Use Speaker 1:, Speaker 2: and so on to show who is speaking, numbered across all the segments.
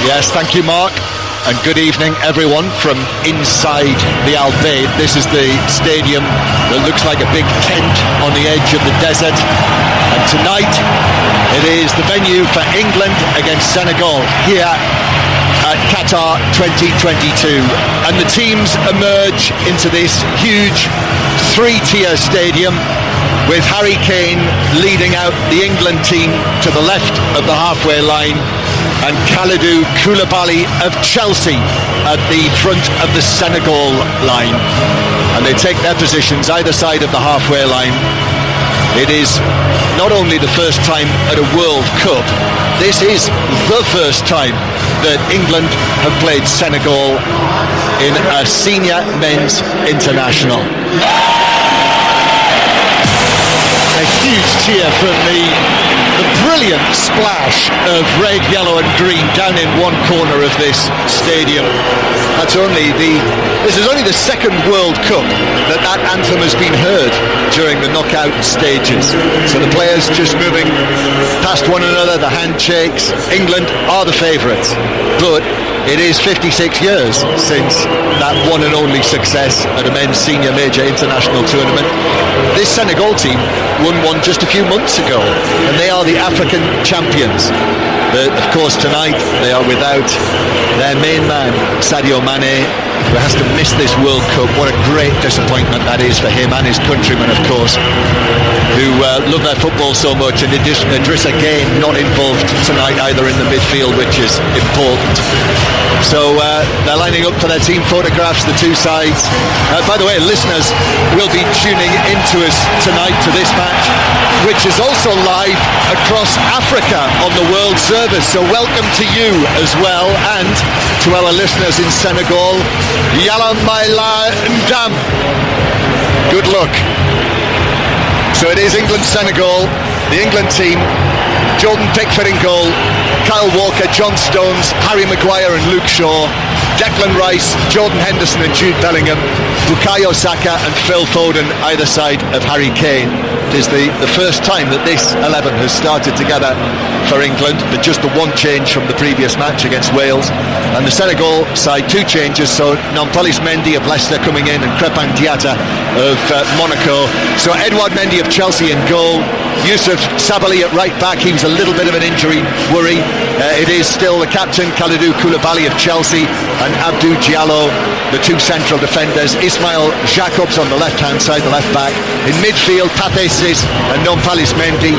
Speaker 1: Yes, thank you, Mark. And good evening, everyone, from inside the Al Bayt. This is the stadium that looks like a big tent on the edge of the desert. And tonight, it is the venue for England against Senegal here at Qatar 2022. And the teams emerge into this huge three-tier stadium with Harry Kane leading out the England team to the left of the halfway line, and Kalidou Koulibaly of Chelsea at the front of the Senegal line. And they take their positions either side of the halfway line. It is not only the first time at a World Cup, this is the first time that England have played Senegal in a senior men's international. A huge cheer from the brilliant splash of red, yellow and green down in one corner of this stadium. This is only the second World Cup that anthem has been heard during the knockout stages. So the players just moving past one another, the handshakes. England are the favourites, but it is 56 years since that one and only success at a men's senior major international tournament. This Senegal team won one just a few months ago, and they are the African champions. But of course tonight they are without their main man, Sadio Mane, who has to miss this World Cup. What a great disappointment that is for him and his countrymen, of course, who love their football so much. And Idrissa Gueye not involved tonight either in the midfield, which is important. So they're lining up for their team photographs, the two sides. By the way, listeners will be tuning into us tonight to this match, which is also live across Africa on the World Service. So welcome to you as well, and to our listeners in Senegal. Yalla Maila Ndam. Good luck. So it is England-Senegal, the England team. Jordan Pickford in goal, Kyle Walker, John Stones, Harry Maguire and Luke Shaw, Declan Rice, Jordan Henderson and Jude Bellingham, Bukayo Saka and Phil Foden either side of Harry Kane. It is the first time that this 11 has started together for England, but just the one change from the previous match against Wales. And the Senegal side, two changes, so Nampalys Mendy of Leicester coming in and Crépin Diatta of Monaco. So Edouard Mendy of Chelsea in goal, Youssouf Sabaly at right back. He was a little bit of an injury worry. It is still the captain, Kalidou Koulibaly of Chelsea, and Abdou Diallo, the two central defenders. Ismail Jacobs on the left-hand side, the left back. In midfield, Pathé Ciss and Nampalys Mendy.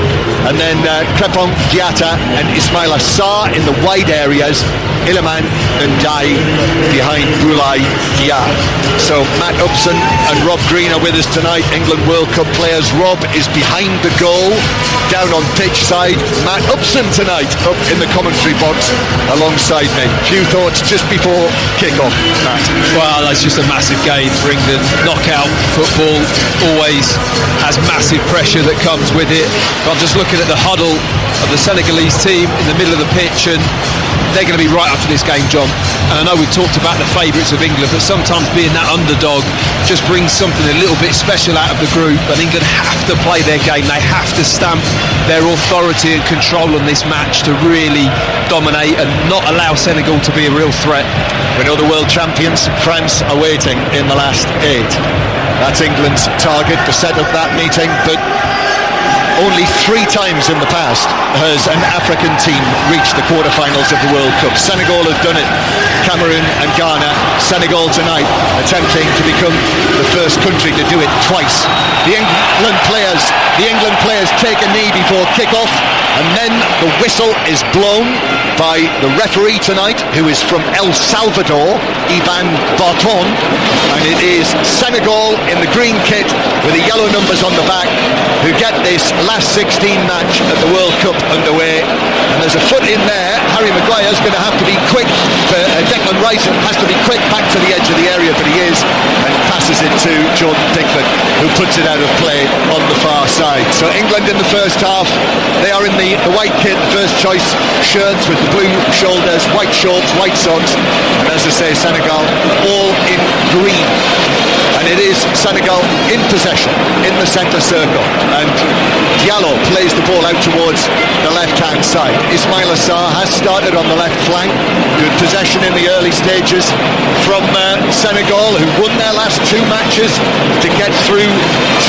Speaker 1: And then Crépin Diatta and Ismail Assar in the wide areas. Iliman Ndiaye behind Boulaye Dia. So Matt Upson and Rob Green are with us tonight, England World Cup players. Rob is behind the goal, down on pitch side. Matt Upson tonight up in the commentary box alongside me. Few thoughts just before kick-off, Matt?
Speaker 2: Well, that's just a massive game for England. Knockout football always has massive pressure that comes with it. But I'm just looking at the huddle of the Senegalese team in the middle of the pitch, and they're going to be right up for this game, John. And I know we've talked about the favourites of England, but sometimes being that underdog just brings something a little bit special out of the group. And England have to play their game. They have to stamp their authority and control on this match to really dominate and not allow Senegal to be a real threat.
Speaker 1: We know the world champions, France, are waiting in the last 8. That's England's target, the set of that meeting, but only 3 times in the past has an African team reached the quarterfinals of the World Cup. Senegal have done it, Cameroon and Ghana. Senegal tonight attempting to become the first country to do it twice. The England players take a knee before kick-off, and then the whistle is blown by the referee tonight, who is from El Salvador, Iban Barton, and it is Senegal in the green kit with the yellow numbers on the back who get this last 16 match at the World Cup underway. And there's a foot in there. Harry Maguire's going to have to be quick. Declan Rice has to be quick back to the edge of the area, but he is, and passes it to Jordan Pickford, who puts it out of play on the far side. So England in the first half, they are in the white kit, the first choice shirts with the blue shoulders, white shorts, white socks, and as I say, Senegal all in green. and it is Senegal in possession in the centre circle, and Diallo plays the ball out towards the left-hand side. Ismail Assar has started on the left flank. Good possession in the early stages from Senegal, who won their last 2 matches to get through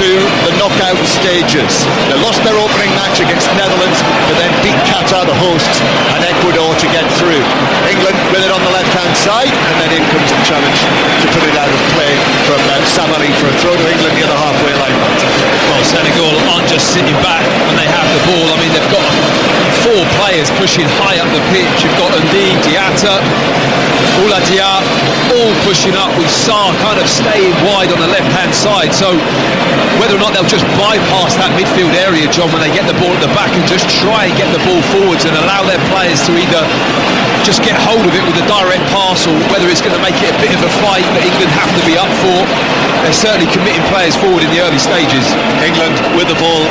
Speaker 1: to the knockout stages. They lost their opening match against Netherlands, but then beat Qatar, the hosts, and Ecuador to get through. England with it on the left-hand side, and then in comes the challenge to put it out of play from Sabali for a throw to England near the halfway line.
Speaker 2: Well, Senegal aren't just sitting back when they have the ball. I mean, they've got 4 players pushing high up the pitch. You've got Ndi, Diatta, Bouladia, all pushing up, with Sarr kind of staying wide on the left-hand side. So whether or not they'll just bypass that midfield area, John, when they get the ball at the back and just try and get the ball forwards and allow their players to either just get hold of it with a direct pass, or whether it's going to make it a bit of a fight that England have to be up for. They're certainly committing players forward in the early stages.
Speaker 1: England with the ball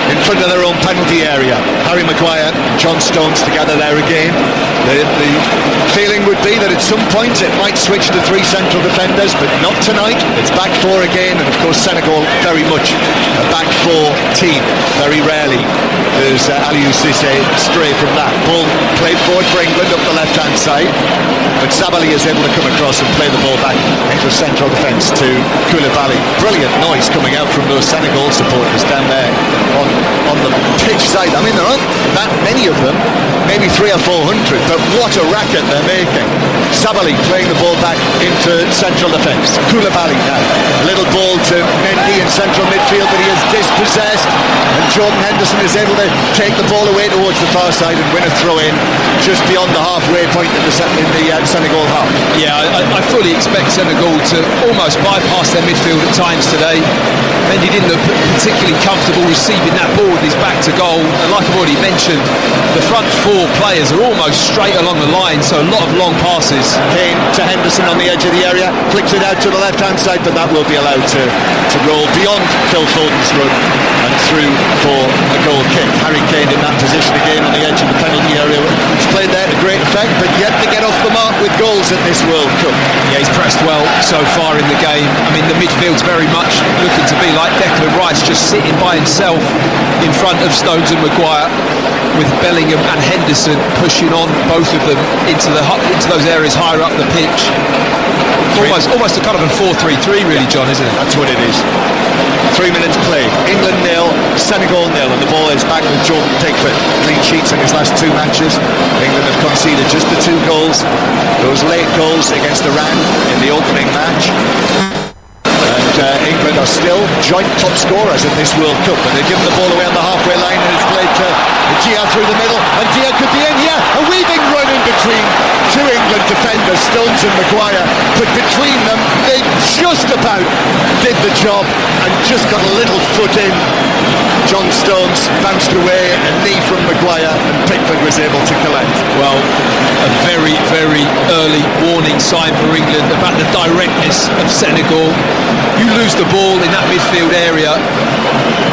Speaker 1: in front of their own penalty area. Harry Maguire, John Stones together there again. The feeling would be that at some point it might switch to 3 central defenders, but not tonight. It's back 4 again, and of course Senegal very much a back 4 team. Very rarely does Aliou Cissé stray from that. Ball played forward for England up the left-hand side, but Sabali is able to come across and play the ball back into central defence to Koulibaly. Brilliant noise coming out from those Senegal supporters down there on the pitch side. I mean, there aren't that many of them, maybe 300 or 400, but what a racket they're making. Sabali playing the ball back into central defence. Koulibaly now. A little ball to Mendy in central midfield, but he is dispossessed, and Jordan Henderson is able to take the ball away towards the far side and win a throw-in just beyond the halfway point in the Senegal half.
Speaker 2: Yeah, I fully expect Senegal to almost bypass their midfield at times today. Mendy didn't look particularly comfortable receiving that ball with his back to goal, and like I've already mentioned, the front 4 players are almost straight along the line, so a lot of long passes.
Speaker 1: Kane to Henderson on the edge of the area, flicks it out to the left-hand side, but that will be allowed to roll beyond Phil Foden's run and through for a goal kick. Harry Kane in that position again on the edge of the penalty area. He's played there to great effect, but yet to get off the mark with goals at this World Cup.
Speaker 2: Yeah, he's pressed well so far in the game. I mean, the midfield's very much looking to be like Declan Rice, just sitting by himself in front of Stones and Maguire, with Bellingham and Henderson pushing on, both of them into those areas higher up the pitch. Almost a kind of a 4-3-3 really, John, isn't it?
Speaker 1: That's what it is. 3 minutes play. England 0, Senegal 0, and the ball is back with Jordan Pickford. Clean sheets in his last 2 matches. England have conceded just the 2 goals. Those late goals against Iran in the opening match. And England are still joint top scorers in this World Cup, but they've given the ball away on the halfway line, and it's played to Dia through the middle, and Dia could be in here. A weaving run in between 2 England defenders, Stones and Maguire, but between them they just about did the job and just got a little foot in. John Stones bounced away, a knee from Maguire, and Pickford was able to collect.
Speaker 2: Well, a very, very early warning sign for England about the directness of Senegal. You lose the ball in that midfield area,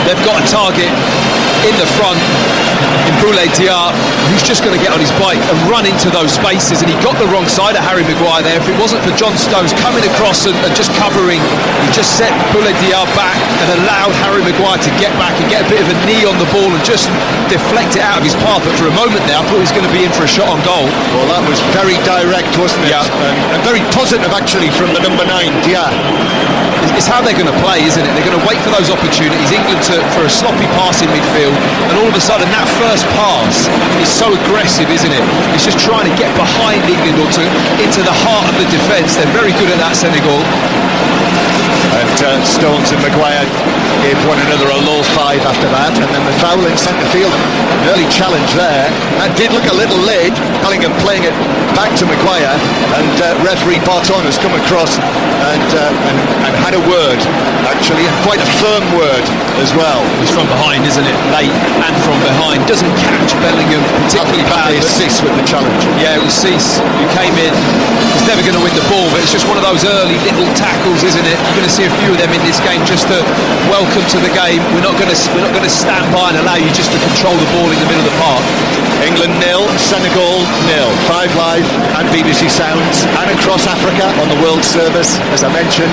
Speaker 2: they've got a target in the front in Bouladia, who's just going to get on his bike and run into those spaces, and he got the wrong side of Harry Maguire there. If it wasn't for John Stones coming across and just covering, he just set Bouladia back and allowed Harry Maguire to get back and get a bit of a knee on the ball and just deflect it out of his path. But for a moment there, I thought he was going to be in for a shot on goal.
Speaker 1: Well, that was very direct, wasn't it?
Speaker 2: Yeah.
Speaker 1: And very positive actually from the number 9, Dia.
Speaker 2: It's how they're going to play, isn't it? They're going to wait for those opportunities. England for a sloppy pass in midfield, and all of a sudden that first pass is so aggressive, isn't it? It's just trying to get behind England or into the heart of the defence. They're very good at that, Senegal.
Speaker 1: And Stones and Maguire gave one another a low 5 after that, and then the foul in centre field. An early challenge there. That did look a little late. Bellingham playing it back to Maguire, and referee Barton has come across and had a word, actually, and quite a firm word as well.
Speaker 2: He's from behind, isn't it? Late and from behind. Doesn't catch Bellingham particularly badly.
Speaker 1: Cease with the challenge.
Speaker 2: Yeah, it was Cease who came in. He's never going to win the ball, but it's just one of those early little tackles, isn't it? You're going to see a few of them in this game just to welcome to the game. We're not going to stand by and allow you just to control the ball in the middle of the park.
Speaker 1: England 0, Senegal 0. 5 Live and BBC Sounds and across Africa on the World Service, as I mentioned.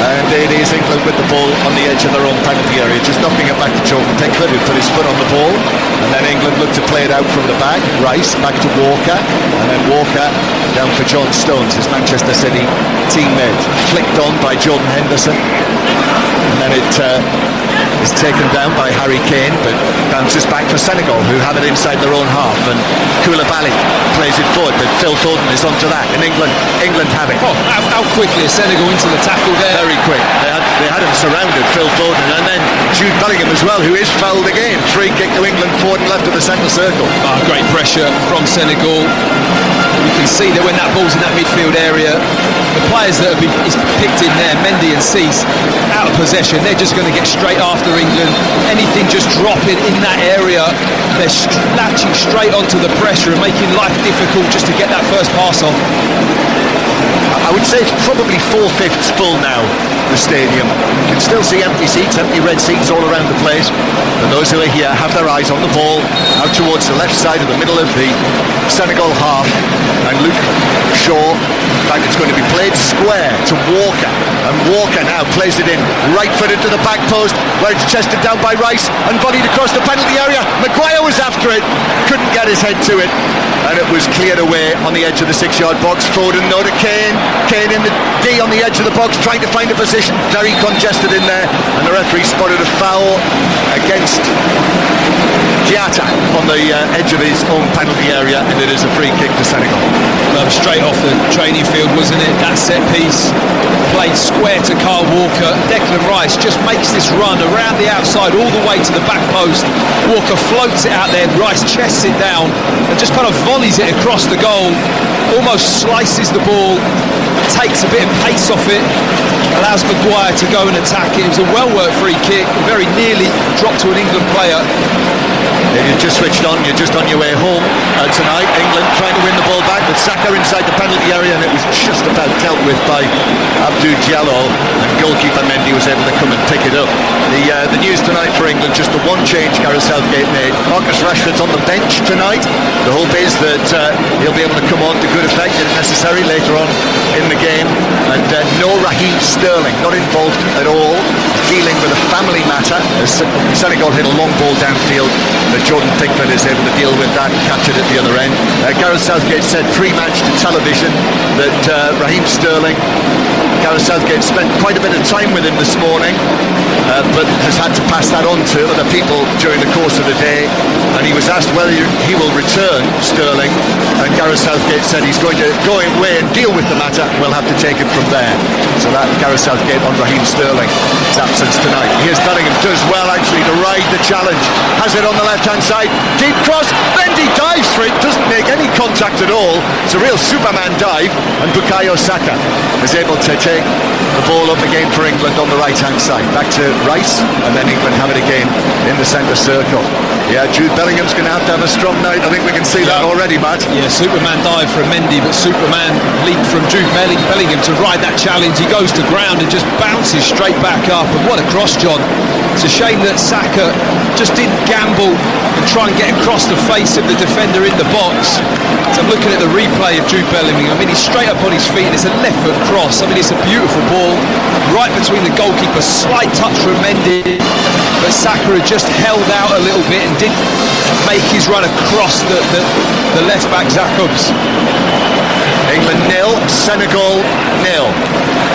Speaker 1: And it is England with the ball on the edge of their own penalty area, just knocking it back to Jordan Pickford, who put his foot on the ball. And then England looked to play it out from the back. Rice back to Walker, and then Walker down for John Stones, his Manchester City teammate. Flicked on by Jordan Henderson. And then it is taken down by Harry Kane, but bounces back for Senegal, who have it inside their own half, and Koulibaly plays it forward, but Phil Foden is onto that, and England have it.
Speaker 2: Oh, how quickly is Senegal into the tackle there?
Speaker 1: Very quick. They had him surrounded, Phil Foden, and then Jude Bellingham as well, who is fouled again. Free kick to England, forward and left of the centre circle.
Speaker 2: Great pressure from Senegal. You can see that when that ball's in that midfield area, the players that have been picked in there, Mendy and Cease, out of possession, they're just going to get straight after England. Anything just dropping in that area, they're latching straight onto the pressure and making life difficult just to get that first pass off.
Speaker 1: I would say it's probably 4/5 full now, the stadium. You can still see empty seats, empty red seats all around the place. And those who are here have their eyes on the ball, out towards the left side of the middle of the Senegal half. And Luke Shaw, in fact, it's going to be played square to Walker. And Walker now plays it in, right-footed to the back post, where it's chested down by Rice and volleyed across the penalty area. Maguire was after it, couldn't get his head to it. And it was cleared away on the edge of the 6-yard box. Foden, no to Kane. Kane in the D on the edge of the box, trying to find a position. Very congested in there. And the referee spotted a foul against Diatta on the edge of his own penalty area. And it is a free kick to Senegal.
Speaker 2: Straight off the training field, wasn't it? That set piece played square to Kyle Walker. Declan Rice just makes this run around the outside all the way to the back post. Walker floats it out there. Rice chests it down and just kind of volleys it across the goal. Almost slices the ball, takes a bit of pace off it, allows Maguire to go and attack it. It was a well-worked free kick, very nearly dropped to an England player.
Speaker 1: If you've just switched on, you're just on your way home tonight. England trying to win the ball back with Saka inside the penalty area, and it was just about dealt with by Abdou Diallo, and goalkeeper Mendy was able to come and pick it up. The news tonight for England, just the one change Gareth Southgate made. Marcus Rashford's on the bench tonight. The hope is that he'll be able to come on to good effect if necessary later on in the game. And no Raheem Sterling, not involved at all, dealing with a family matter as Senegal hit a long ball downfield. Jordan Pickford is able to deal with that and catch it at the other end. Gareth Southgate said pre-match to television that Raheem Sterling, Gareth Southgate spent quite a bit of time with him this morning, but has had to pass that on to other people during the course of the day. And he was asked whether he will return Sterling, and Gareth Southgate said he's going to go away and deal with the matter. We'll have to take it from there. So that Gareth Southgate on Raheem Sterling's absence tonight. Here's Bellingham, does well actually to ride the challenge. Has it on the left-hand side, deep cross, Mendy dives for it, doesn't make any contact at all. It's a real Superman dive, and Bukayo Saka is able to take the ball up again for England on the right-hand side. Back to Rice, and then England have it again in the centre circle. Yeah, Jude Bellingham's going to have a strong night. I think we can see that already, Matt.
Speaker 2: Yeah, Superman dive from Mendy, but Superman leaped from Jude Bellingham to ride that challenge. He goes to ground and just bounces straight back up. And what a cross, John. It's a shame that Saka just didn't gamble and try and get across the face of the defender in the box. So I'm looking at the replay of Jude Bellingham. I mean, he's straight up on his feet and it's a left foot cross. I mean, it's a beautiful ball right between the goalkeeper. Slight touch from Mendy, but Saka had just held out a little bit and didn't make his run across the left back Jacobs.
Speaker 1: England 0, Senegal 0.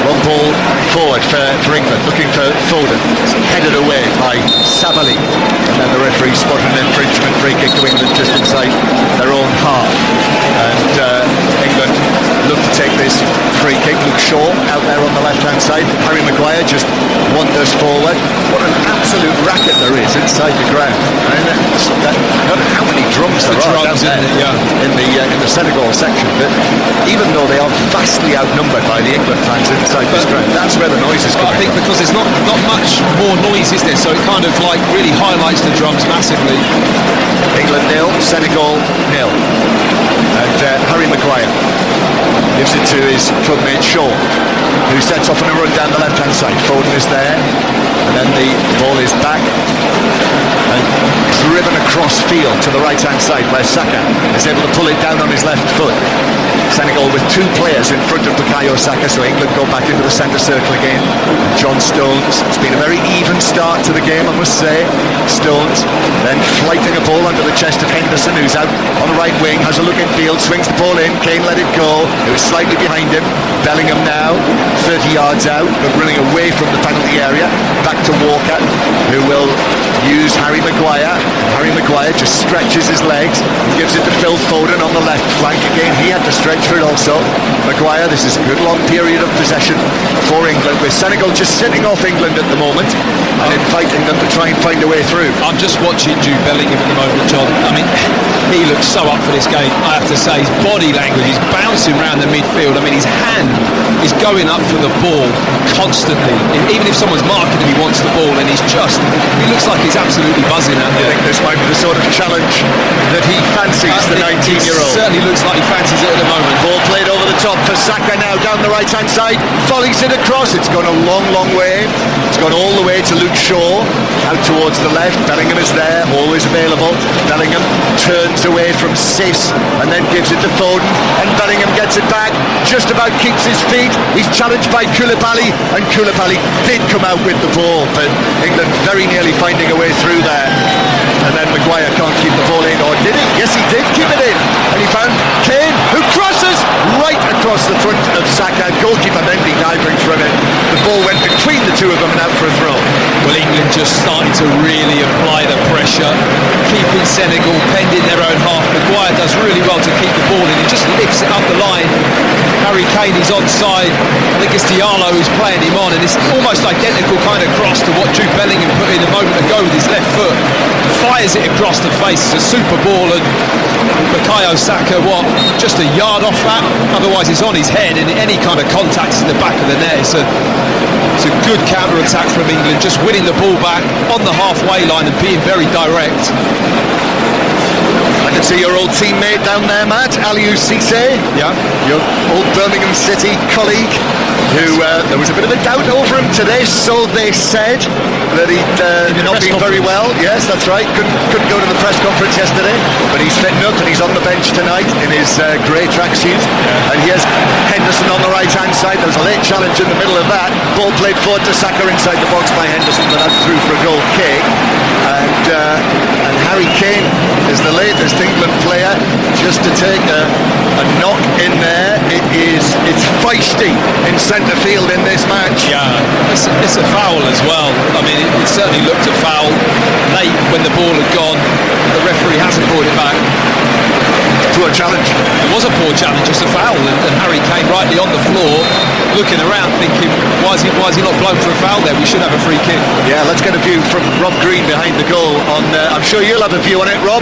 Speaker 1: Long ball forward for England, looking for Foden. It's headed away by Sabali. And then the referee spotted an infringement, free kick to England just inside their own half. And England look to take this free kick. Luke Shaw out there on the left-hand side. Harry Maguire just wanders forward. What an absolute racket there is inside the ground. I mean, I don't know how many drums there are down there in the Senegal section. But even though they are vastly outnumbered by the England fans inside this ground, that's where the noise is coming.
Speaker 2: I think because there's not much more noise, is there? So it kind of like really highlights the drums massively.
Speaker 1: England 0, Senegal 0. And Harry Maguire gives it to his clubmate Shaw, who sets off on a run down the left-hand side. Foden is there, and then the ball is back and driven across field to the right-hand side, where Saka is able to pull it down on his left foot. Senegal with two players in front of Bukayo Saka, so England go back into the centre circle again. John Stones. It's been a very even start to the game, I must say. Stones then flighting a ball under the chest of Henderson, who's out on the right wing, has a look in field, swings the ball in. Kane let it go. It was slightly behind him. Bellingham now 30 yards out, but running away from the penalty area. Back to Walker, who will use Harry Maguire. Harry Maguire just stretches his legs and gives it to Phil Foden on the left flank. Again, he had to stretch for it also. Maguire, this is a good long period of possession for England, with Senegal just sitting off England at the moment and inviting them to try and find a way through.
Speaker 2: I'm just watching Jude Bellingham at the moment, John. I mean, he looks so up for this game, I have to say. His body language, he's bouncing around the midfield. I mean, his hand is going up for the ball constantly. Even if someone's marking him, he wants the ball, and he looks like he's absolutely buzzing out there.
Speaker 1: I think this might be the sort of challenge that he fancies, the 19-year-old.
Speaker 2: Certainly looks like he fancies it at the moment.
Speaker 1: Ball played over the top for Saka now, down the right-hand side, volleys it across. It's gone a long, long way. It's gone all the way to Luke Shaw, out towards the left. Bellingham is there, always available. Bellingham turns away from Sis and then gives it to Foden, and Bellingham gets it back, just about keeps his feet. He's challenged by Koulibaly, and Koulibaly did come out with the ball, but England very nearly finding a way through there. And then Maguire can't keep the ball in, or did he? Yes, he did keep it in, and he found Kane, who crosses right across the front of Saka. Goalkeeper Mendy diving from it. The ball went between the two of them and out for a throw.
Speaker 2: Well, England just starting to really apply the pressure, keeping Senegal penned in their own half. Maguire does really well to keep the ball in. He just lifts it up the line. Harry Kane is onside. I think it's Diallo who's playing him on, and it's almost identical kind of cross to what Jude Bellingham put in a moment ago with his left foot. Fires it across the face. It's a super ball, and Bukayo Saka, just a yard off that? Otherwise it's on his head, and any kind of contact is in the back of the net. It's a good counter-attack from England, just winning the ball back on the halfway line and being very direct.
Speaker 1: I can see your old teammate down there, Matt, Aliou Cissé.
Speaker 2: Yeah.
Speaker 1: Your old Birmingham City colleague, who there was a bit of a doubt over him today, so they said, that he'd not been very well. Yes, that's right. Couldn't go to the press conference yesterday, but he's fitting up and he's on the bench tonight in his grey tracksuit. Yeah. And he has Henderson on the right-hand side. There was a late challenge in the middle of that. Ball played forward to Saka inside the box by Henderson, but that's through for a goal kick. And Harry Kane is the latest England player just to take a knock in there. It's feisty in centre field in this match.
Speaker 2: Yeah, it's a foul as well. I mean, it certainly looked a foul late when the ball had gone. The referee hasn't brought it back.
Speaker 1: Poor challenge.
Speaker 2: It was a poor challenge, it's a foul, and Harry Kane rightly on the floor, looking around, thinking, why is he not blown for a foul there? We should have a free kick.
Speaker 1: Yeah, let's get a view from Rob Green behind the goal. I'm sure you'll have a view on it, Rob.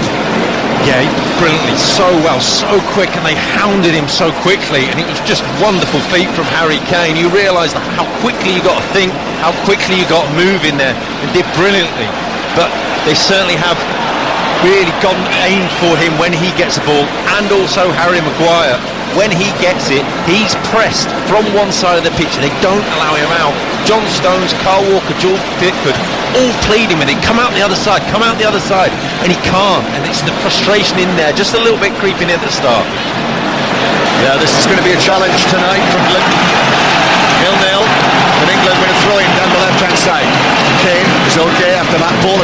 Speaker 3: Yeah, brilliantly, so well, so quick, and they hounded him so quickly, and it was just wonderful feat from Harry Kane. You realise how quickly you got to think, how quickly you got to move in there, and did brilliantly. But they certainly have really aimed for him when he gets the ball, and also Harry Maguire. When he gets it, he's pressed from one side of the pitch. They don't allow him out. John Stones, Carl Walker, George Pickford, all pleading with him, come out the other side, and he can't. And it's the frustration in there, just a little bit creeping in at the start.
Speaker 1: Yeah, this is going to be a challenge tonight from England. 0-0, and England with a throw-in down the left-hand side. Kane is okay after that ball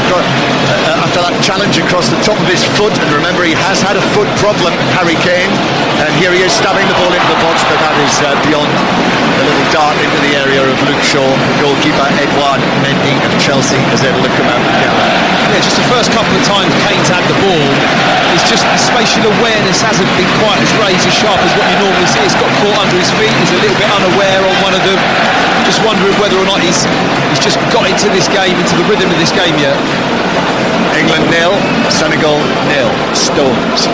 Speaker 1: after that challenge across the top of his foot, and remember he has had a foot problem, Harry Kane, and here he is stabbing the ball into the box, but that is beyond the little dart into the area of Luke Shaw. Goalkeeper Edouard Mendy of Chelsea is able to come out together.
Speaker 2: Yeah, just the first couple of times Kane's had the ball, it's just the spatial awareness hasn't been quite as razor sharp as what you normally see. It's got caught under his feet, he's a little bit unaware on one of them, just wondering whether or not he's just got into this game, into the rhythm of this game yet.
Speaker 1: England 0, Senegal 0. Stones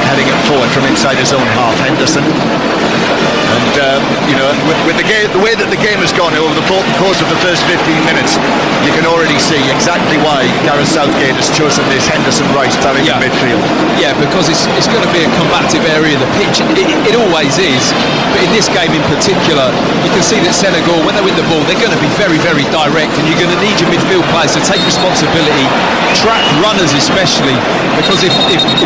Speaker 1: heading it forward from inside his own half. Henderson And with the way that the game has gone over the course of the first 15 minutes, you can already see exactly why Gareth Southgate has chosen this Henderson Rice Bellingham midfield.
Speaker 2: Yeah, because it's going to be a combative area of the pitch. It always is, but in this game in particular, you can see that Senegal, when they win the ball, they're going to be very, very direct, and you're going to need your midfield players to take responsibility, track runners especially, because if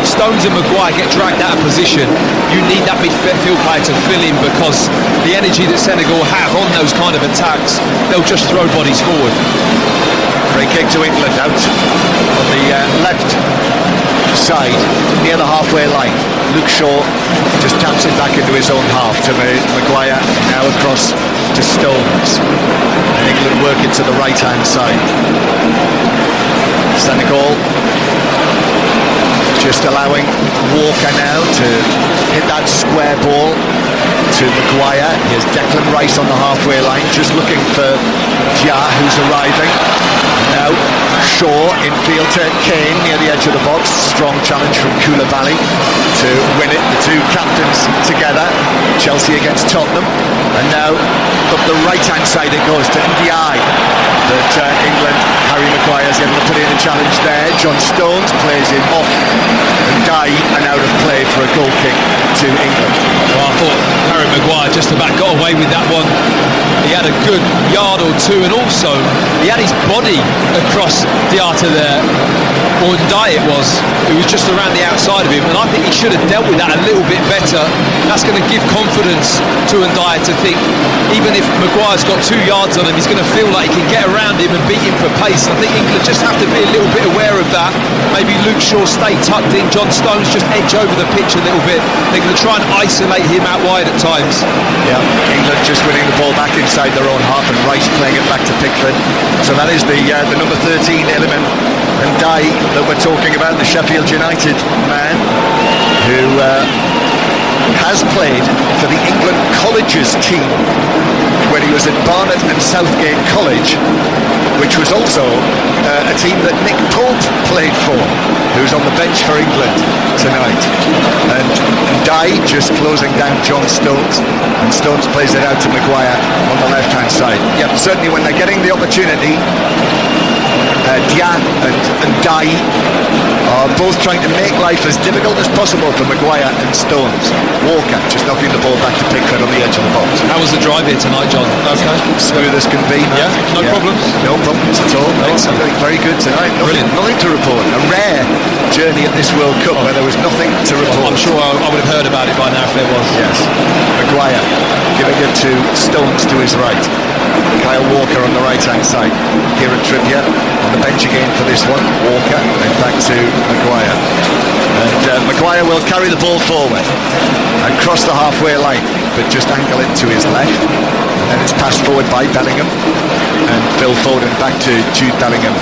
Speaker 2: Stones and Maguire get dragged out of position, you need that midfield player to fill in, because the energy that Senegal have on those kind of attacks, they'll just throw bodies forward.
Speaker 1: Free kick to England out on the left side near the halfway line. Luke Shaw just taps it back into his own half to Maguire, now across to Stones, and England work it to the right hand side. Senegal just allowing Walker now to hit that square ball to Maguire. Here's Declan Rice on the halfway line, just looking for Dia, who's arriving. Now Shaw in field to Kane near the edge of the box. Strong challenge from Koulibaly to win it. The two captains together. Chelsea against Tottenham. And now up the right hand side it goes to Ndiaye. But England, Harry Maguire's able to put in a challenge there. John Stones plays it off Ndiaye, and out of play for a goal kick to England.
Speaker 2: Well, I thought Harry Maguire just about got away with that one. He had a good yard or two, and also he had his body across Diatta there, or Ndiaye it was, who was just around the outside of him, and I think he should have dealt with that a little bit better. That's going to give confidence to Ndiaye to think, even if Maguire's got 2 yards on him, he's going to feel like he can get around him and beat him for pace. I think England just have to be a little bit aware of that. Maybe Luke Shaw stay tucked in, John Stones just edge over the pitch a little bit. They're going to try and isolate him out wide at times.
Speaker 1: Yeah, England just winning the ball back inside their own half, and Rice playing it back to Pickford. So that is the number 13 element, and Ndiaye that we're talking about, the Sheffield United man who has played for the England Colleges team when he was at Barnet and Southgate College, which was also a team that Nick Pope played for, who's on the bench for England tonight. And Ndiaye just closing down John Stones, and Stones plays it out to Maguire on the left hand side. Yep, certainly when they're getting the opportunity, Dia and Ndiaye are both trying to make life as difficult as possible for Maguire and Stones. Walker just knocking the ball back to Pickford on the edge of the box.
Speaker 2: How was the drive here tonight, John? Okay.
Speaker 1: Smooth as can be.
Speaker 2: Yeah, no problems?
Speaker 1: No problems at all. Excellent. Very good tonight.
Speaker 2: Brilliant.
Speaker 1: Nothing to report. A rare journey at this World Cup where there was nothing to report.
Speaker 2: I'm sure I would have heard about it by now if there was.
Speaker 1: Yes. Maguire giving it to Stones to his right. Kyle Walker on the right hand side. Kieran Trippier on the bench again for this one. Walker, then back to Maguire. And Maguire will carry the ball forward and cross the halfway line, but just angle it to his left. And then it's passed forward by Bellingham, and Phil Foden back to Jude Bellingham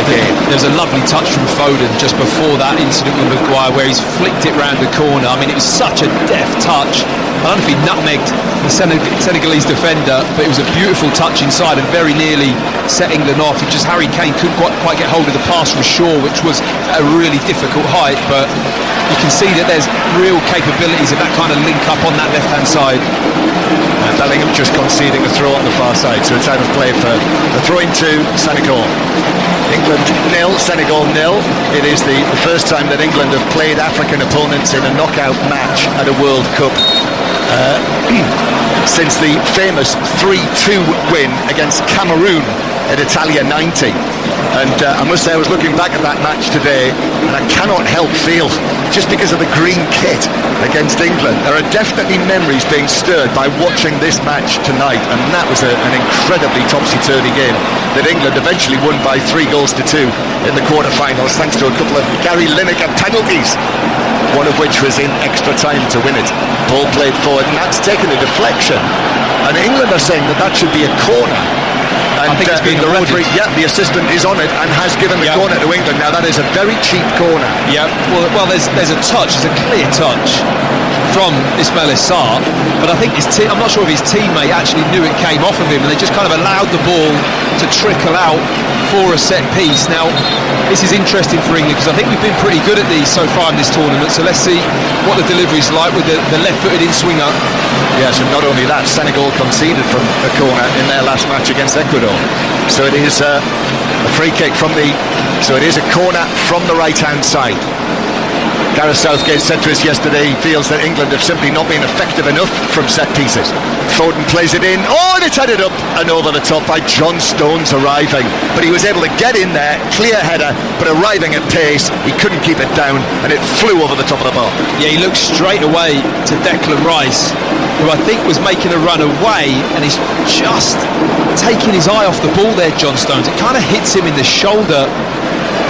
Speaker 1: again.
Speaker 2: There's a lovely touch from Foden just before that incident with Maguire, where he's flicked it round the corner. I mean, it was such a deft touch. I don't know if he nutmegged the Senegalese defender, but it was a beautiful touch inside and very nearly set England off. Just Harry Kane couldn't quite get hold of the pass from Shaw, which was at a really difficult height, but you can see that there's real capabilities of that kind of link up on that left-hand side.
Speaker 1: And Bellingham just conceding a throw on the far side, so it's out of play for the throw into Senegal. England 0, Senegal 0. It is the first time that England have played African opponents in a knockout match at a World Cup since the famous 3-2 win against Cameroon at Italia 90. And I must say, I was looking back at that match today, and I cannot help feel, just because of the green kit against England, there are definitely memories being stirred by watching this match tonight. And that was an incredibly topsy-turvy game that England eventually won by 3-2 in the quarter-finals, thanks to a couple of Gary Lineker penalties, one of which was in extra time to win it. Ball played forward, and that's taken a deflection, and England are saying that should be a corner. And
Speaker 2: I think it's been
Speaker 1: the
Speaker 2: awarded.
Speaker 1: referee, the assistant is on it and has given the corner to England. Now that is a very cheap corner.
Speaker 2: Yeah, well, there's a touch, there's a clear touch. from Ismail Assar, but I think I'm not sure if his teammate actually knew it came off of him, and they just kind of allowed the ball to trickle out for a set piece. Now, this is interesting for England because I think we've been pretty good at these so far in this tournament, so let's see what the delivery's like with the left-footed in-swinger.
Speaker 1: Yes, and not only that, Senegal conceded from a corner in their last match against Ecuador. So it is a free kick so it is a corner from the right-hand side. Gareth Southgate said to us yesterday he feels that England have simply not been effective enough from set pieces. Foden plays it in. Oh, and it's headed up and over the top by John Stones arriving. But he was able to get in there, clear header, but arriving at pace, he couldn't keep it down and it flew over the top of the bar. Yeah,
Speaker 2: he looked straight away to Declan Rice, who I think was making a run away, and he's just taking his eye off the ball there, John Stones. It kind of hits him in the shoulder.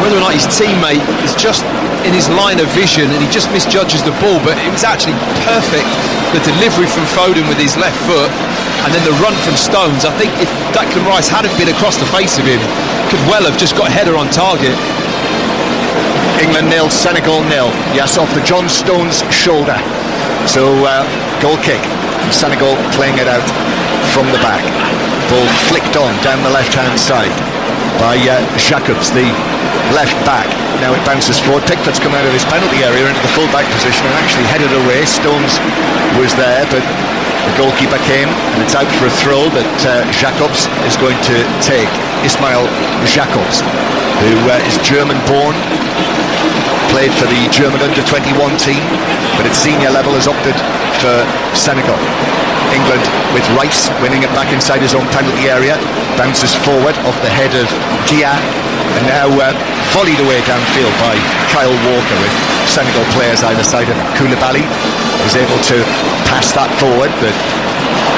Speaker 2: Whether or not his teammate is just in his line of vision and he just misjudges the ball, but it was actually perfect, the delivery from Foden with his left foot and then the run from Stones. I think if Declan Rice hadn't been across the face of him, could well have just got a header on target.
Speaker 1: England 0, Senegal 0. Yes, off the John Stones shoulder. So goal kick, Senegal playing it out from the back. Ball flicked on down the left hand side by Jacobs, the left back. Now it bounces forward. Pickford's come out of his penalty area into the full back position and actually headed away. Stones was there, but the goalkeeper came and it's out for a throw that Jacobs is going to take. Ismail Jacobs, who is German born, played for the German under-21 team, but at senior level has opted for Senegal. England with Rice winning it back inside his own penalty area, bounces forward off the head of Dia, and now volleyed away downfield by Kyle Walker with Senegal players either side of him. Koulibaly is able to pass that forward, but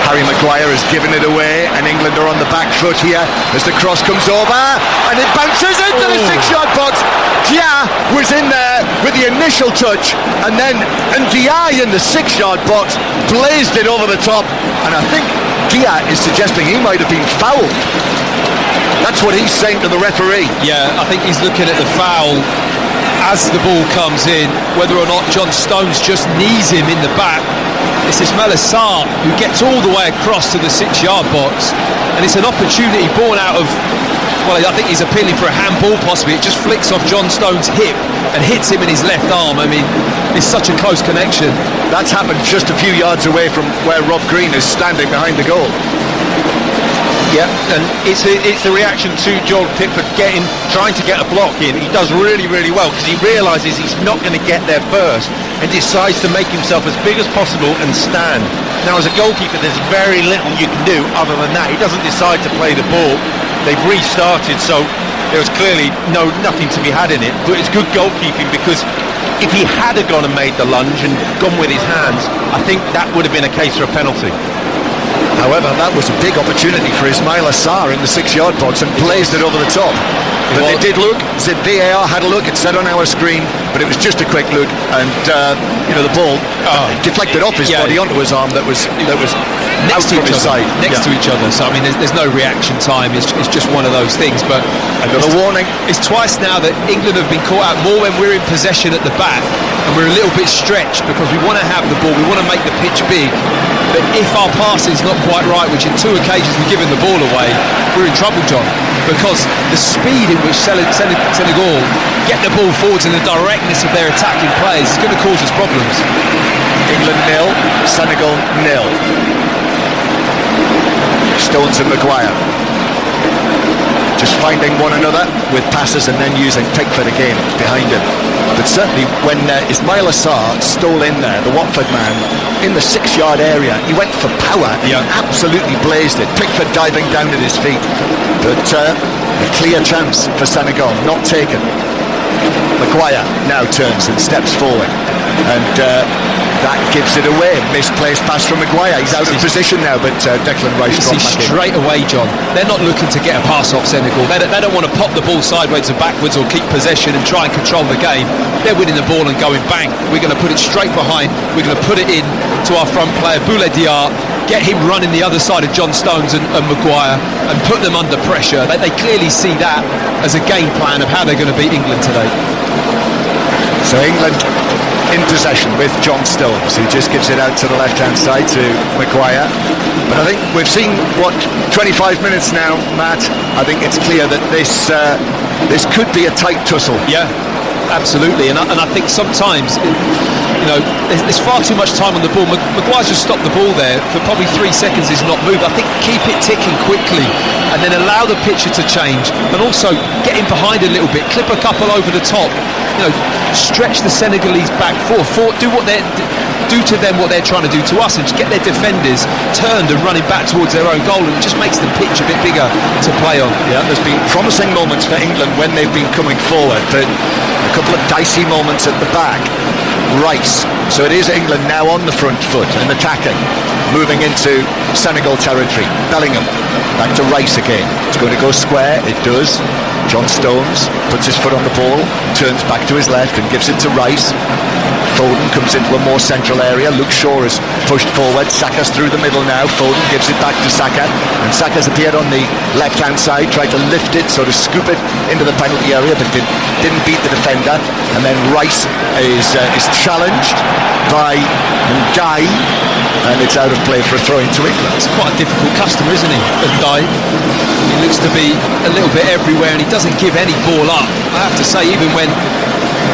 Speaker 1: Harry Maguire has given it away and England are on the back foot here as the cross comes over and it bounces into the 6-yard box. Dia was in there with the initial touch and Ndiaye in the 6-yard box blazed it over the top, and I think Dia is suggesting he might have been fouled. That's what he's saying to the referee.
Speaker 2: Yeah, I think he's looking at the foul as the ball comes in, whether or not John Stones just knees him in the back. It's Ismail Assar who gets all the way across to the 6-yard box, and it's an opportunity born out of, well, I think he's appealing for a handball possibly. It just flicks off John Stones' hip and hits him in his left arm. I mean, it's such a close connection.
Speaker 1: That's happened just a few yards away from where Rob Green is standing behind the goal.
Speaker 3: Yeah, and it's the reaction to Joel Pickford trying to get a block in. He does really, really well because he realises he's not going to get there first and decides to make himself as big as possible and stand. Now, as a goalkeeper, there's very little you can do other than that. He doesn't decide to play the ball. They've restarted, so there was clearly nothing to be had in it. But it's good goalkeeping because if he had gone and made the lunge and gone with his hands, I think that would have been a case for a penalty.
Speaker 1: However, that was a big opportunity for Ismail Assar in the 6-yard box and blazed it over the top. But they did look, VAR had a look, it said on our screen, but it was just a quick look, and the ball deflected off his body onto his arm that was
Speaker 2: next to each other. Next to each other. So I mean, there's no reaction time. It's just one of those things. But
Speaker 1: another warning.
Speaker 2: It's twice now that England have been caught out more when we're in possession at the back, and we're a little bit stretched because we want to have the ball, we want to make the pitch big. But if our passing's not quite right, which in 2 occasions we've given the ball away, we're in trouble, John. Because the speed in which Senegal get the ball forwards and the directness of their attacking plays is going to cause us problems.
Speaker 1: England 0, Senegal 0. Stones and Maguire just finding one another with passes and then using Pickford again behind him. But certainly when Ismail Assar stole in there, the Watford man, in the 6-yard area, he went for power and absolutely blazed it. Pickford diving down at his feet. But a clear chance for Senegal, not taken. Maguire now turns and steps forward, and that gives it away. Misplaced pass from Maguire. He's out of position now, but Declan Rice dropped back in.
Speaker 2: Straight away, John. They're not looking to get a pass off Senegal. They don't want to pop the ball sideways and backwards or keep possession and try and control the game. They're winning the ball and going bang. We're going to put it straight behind. We're going to put it in to our front player, Boulaye Dia, get him running the other side of John Stones and Maguire and put them under pressure. They clearly see that as a game plan of how they're going to beat England today.
Speaker 1: So England in possession with John Stones, who just gives it out to the left-hand side to Maguire. But I think we've seen, 25 minutes now, Matt. I think it's clear that this could be a tight tussle.
Speaker 2: Yeah, absolutely. And I think sometimes, there's far too much time on the ball. Maguire's just stopped the ball there for probably 3 seconds. He's not moved. I think keep it ticking quickly and then allow the picture to change, but also get in behind a little bit, clip a couple over the top, stretch the Senegalese back four, do to them what they're trying to do to us, and just get their defenders turned and running back towards their own goal, and it just makes the pitch a bit bigger to play on.
Speaker 1: Yeah, there's been promising moments for England when they've been coming forward, but a couple of dicey moments at the back. Rice. So it is England now on the front foot and attacking, moving into Senegal territory. Bellingham back to Rice again. It's going to go square. It does. John Stones puts his foot on the ball, turns back to his left and gives it to Rice. Foden comes into a more central area. Luke Shaw is pushed forward. Saka's through the middle now. Foden gives it back to Saka, and Saka's appeared on the left-hand side, tried to lift it, sort of scoop it into the penalty area, but didn't beat the defender. And then Rice is challenged by Ndiaye, and it's out of play for a throw into England.
Speaker 2: It's quite a difficult customer, isn't he, Ndiaye? He looks to be a little bit everywhere, and he doesn't give any ball up. I have to say, even when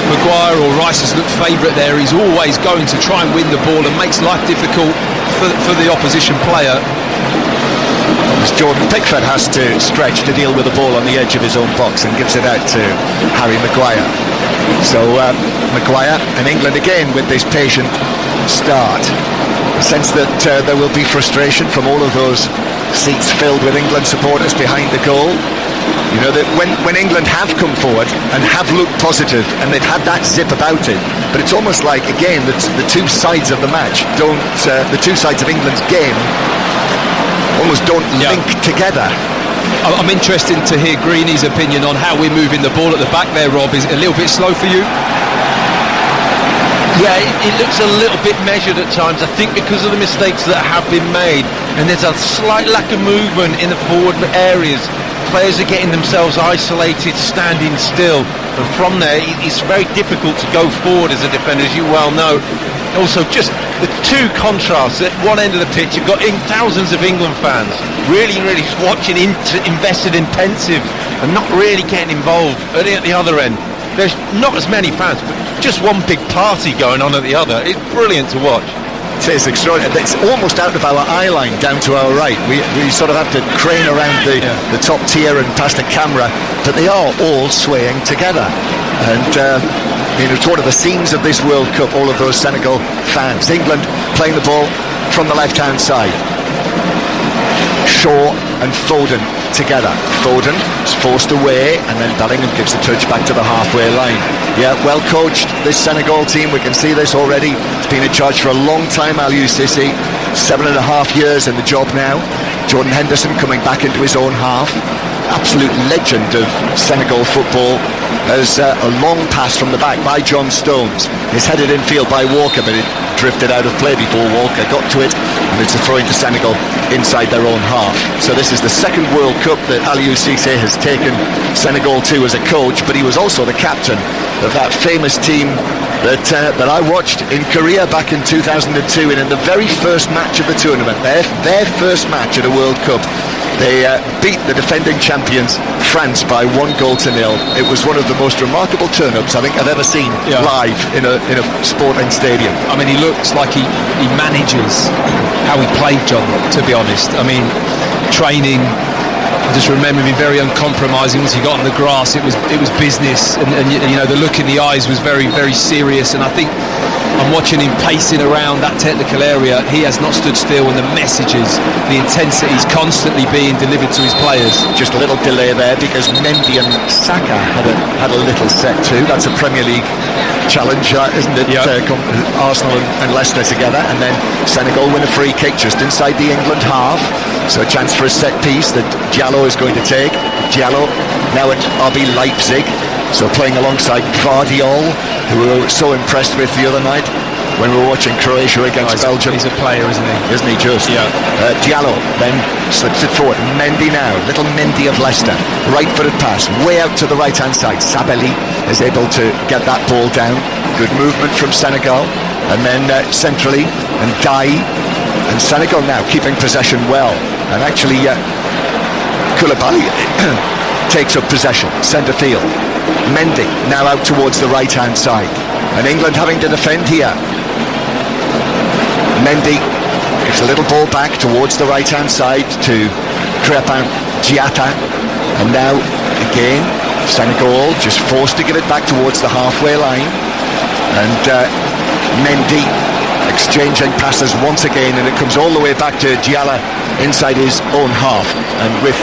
Speaker 2: Maguire or Rice has looked favourite there, he's always going to try and win the ball and makes life difficult for the opposition player.
Speaker 1: As Jordan Pickford has to stretch to deal with the ball on the edge of his own box and gives it out to Harry Maguire. So Maguire and England again with this patient start. A sense that there will be frustration from all of those seats filled with England supporters behind the goal. That when England have come forward and have looked positive and they've had that zip about it, but it's almost like, again, the two sides of the match the two sides of England's game almost don't link together.
Speaker 2: I'm interested to hear Greeny's opinion on how we're moving the ball at the back there, Rob. Is it a little bit slow for you?
Speaker 3: Yeah, it looks a little bit measured at times, I think, because of the mistakes that have been made, and there's a slight lack of movement in the forward areas. Players are getting themselves isolated, standing still, and from there it's very difficult to go forward as a defender, as you well know. Also, just the two contrasts. At one end of the pitch, you've got thousands of England fans really watching, invested, intensive, and not really getting involved. At the other end, there's not as many fans, but just one big party going on at the other. It's brilliant to watch.
Speaker 1: It is extraordinary. It's almost out of our eye line down to our right. We sort of have to crane around the top tier and past the camera, but they are all swaying together. And it's one of the scenes of this World Cup, all of those Senegal fans. England playing the ball from the left-hand side. Shaw and Foden together. Foden is forced away, and then Bellingham gives the touch back to the halfway line. Yeah, well coached, this Senegal team. We can see this already. It's been in charge for a long time, Aliou Cissé. 7.5 years in the job now. Jordan Henderson coming back into his own half. Absolute legend of Senegal football. There's a long pass from the back by John Stones. It's headed infield by Walker, but it drifted out of play before Walker got to it, and it's a throw into Senegal inside their own half. So this is the second World Cup that Aliou Cissé has taken Senegal to as a coach, but he was also the captain of that famous team that I watched in Korea back in 2002, and in the very first match of the tournament, their first match at a World Cup, they beat the defending champions France by 1-0. It was one of the most remarkable turn-ups I think I've ever seen live in a sporting stadium.
Speaker 2: I mean, he looks like he manages how he played, John, to be honest. I mean, training, I just remember him very uncompromising. Once he got on the grass, it was business, and the look in the eyes was very, very serious. And I think I'm watching him pacing around that technical area. He has not stood still, and the messages, the intensity is constantly being delivered to his players.
Speaker 1: Just a little delay there because Mendy and Saka had a little set too. That's a Premier League challenge, isn't it? Yep. Arsenal and Leicester together, and then Senegal win a free kick just inside the England half. So a chance for a set piece that Diallo is going to take. Diallo now at RB Leipzig, so playing alongside Guardiola, who we were so impressed with the other night. when we were watching Croatia against Belgium.
Speaker 2: He's a player, isn't he?
Speaker 1: Isn't he just?
Speaker 2: Yeah.
Speaker 1: Diallo then slips it forward. Mendy now, little Mendy of Leicester, right-footed pass, way out to the right-hand side. Sabelli is able to get that ball down. Good movement from Senegal. And then centrally, and Dai, and Senegal now keeping possession well. And actually, Koulibaly takes up possession, centre field. Mendy now out towards the right-hand side. And England having to defend here. Mendy gives a little ball back towards the right-hand side to Crépin Diatta. And now, again, Senegal just forced to give it back towards the halfway line. And Mendy exchanging passes once again, and it comes all the way back to Diallo inside his own half. And with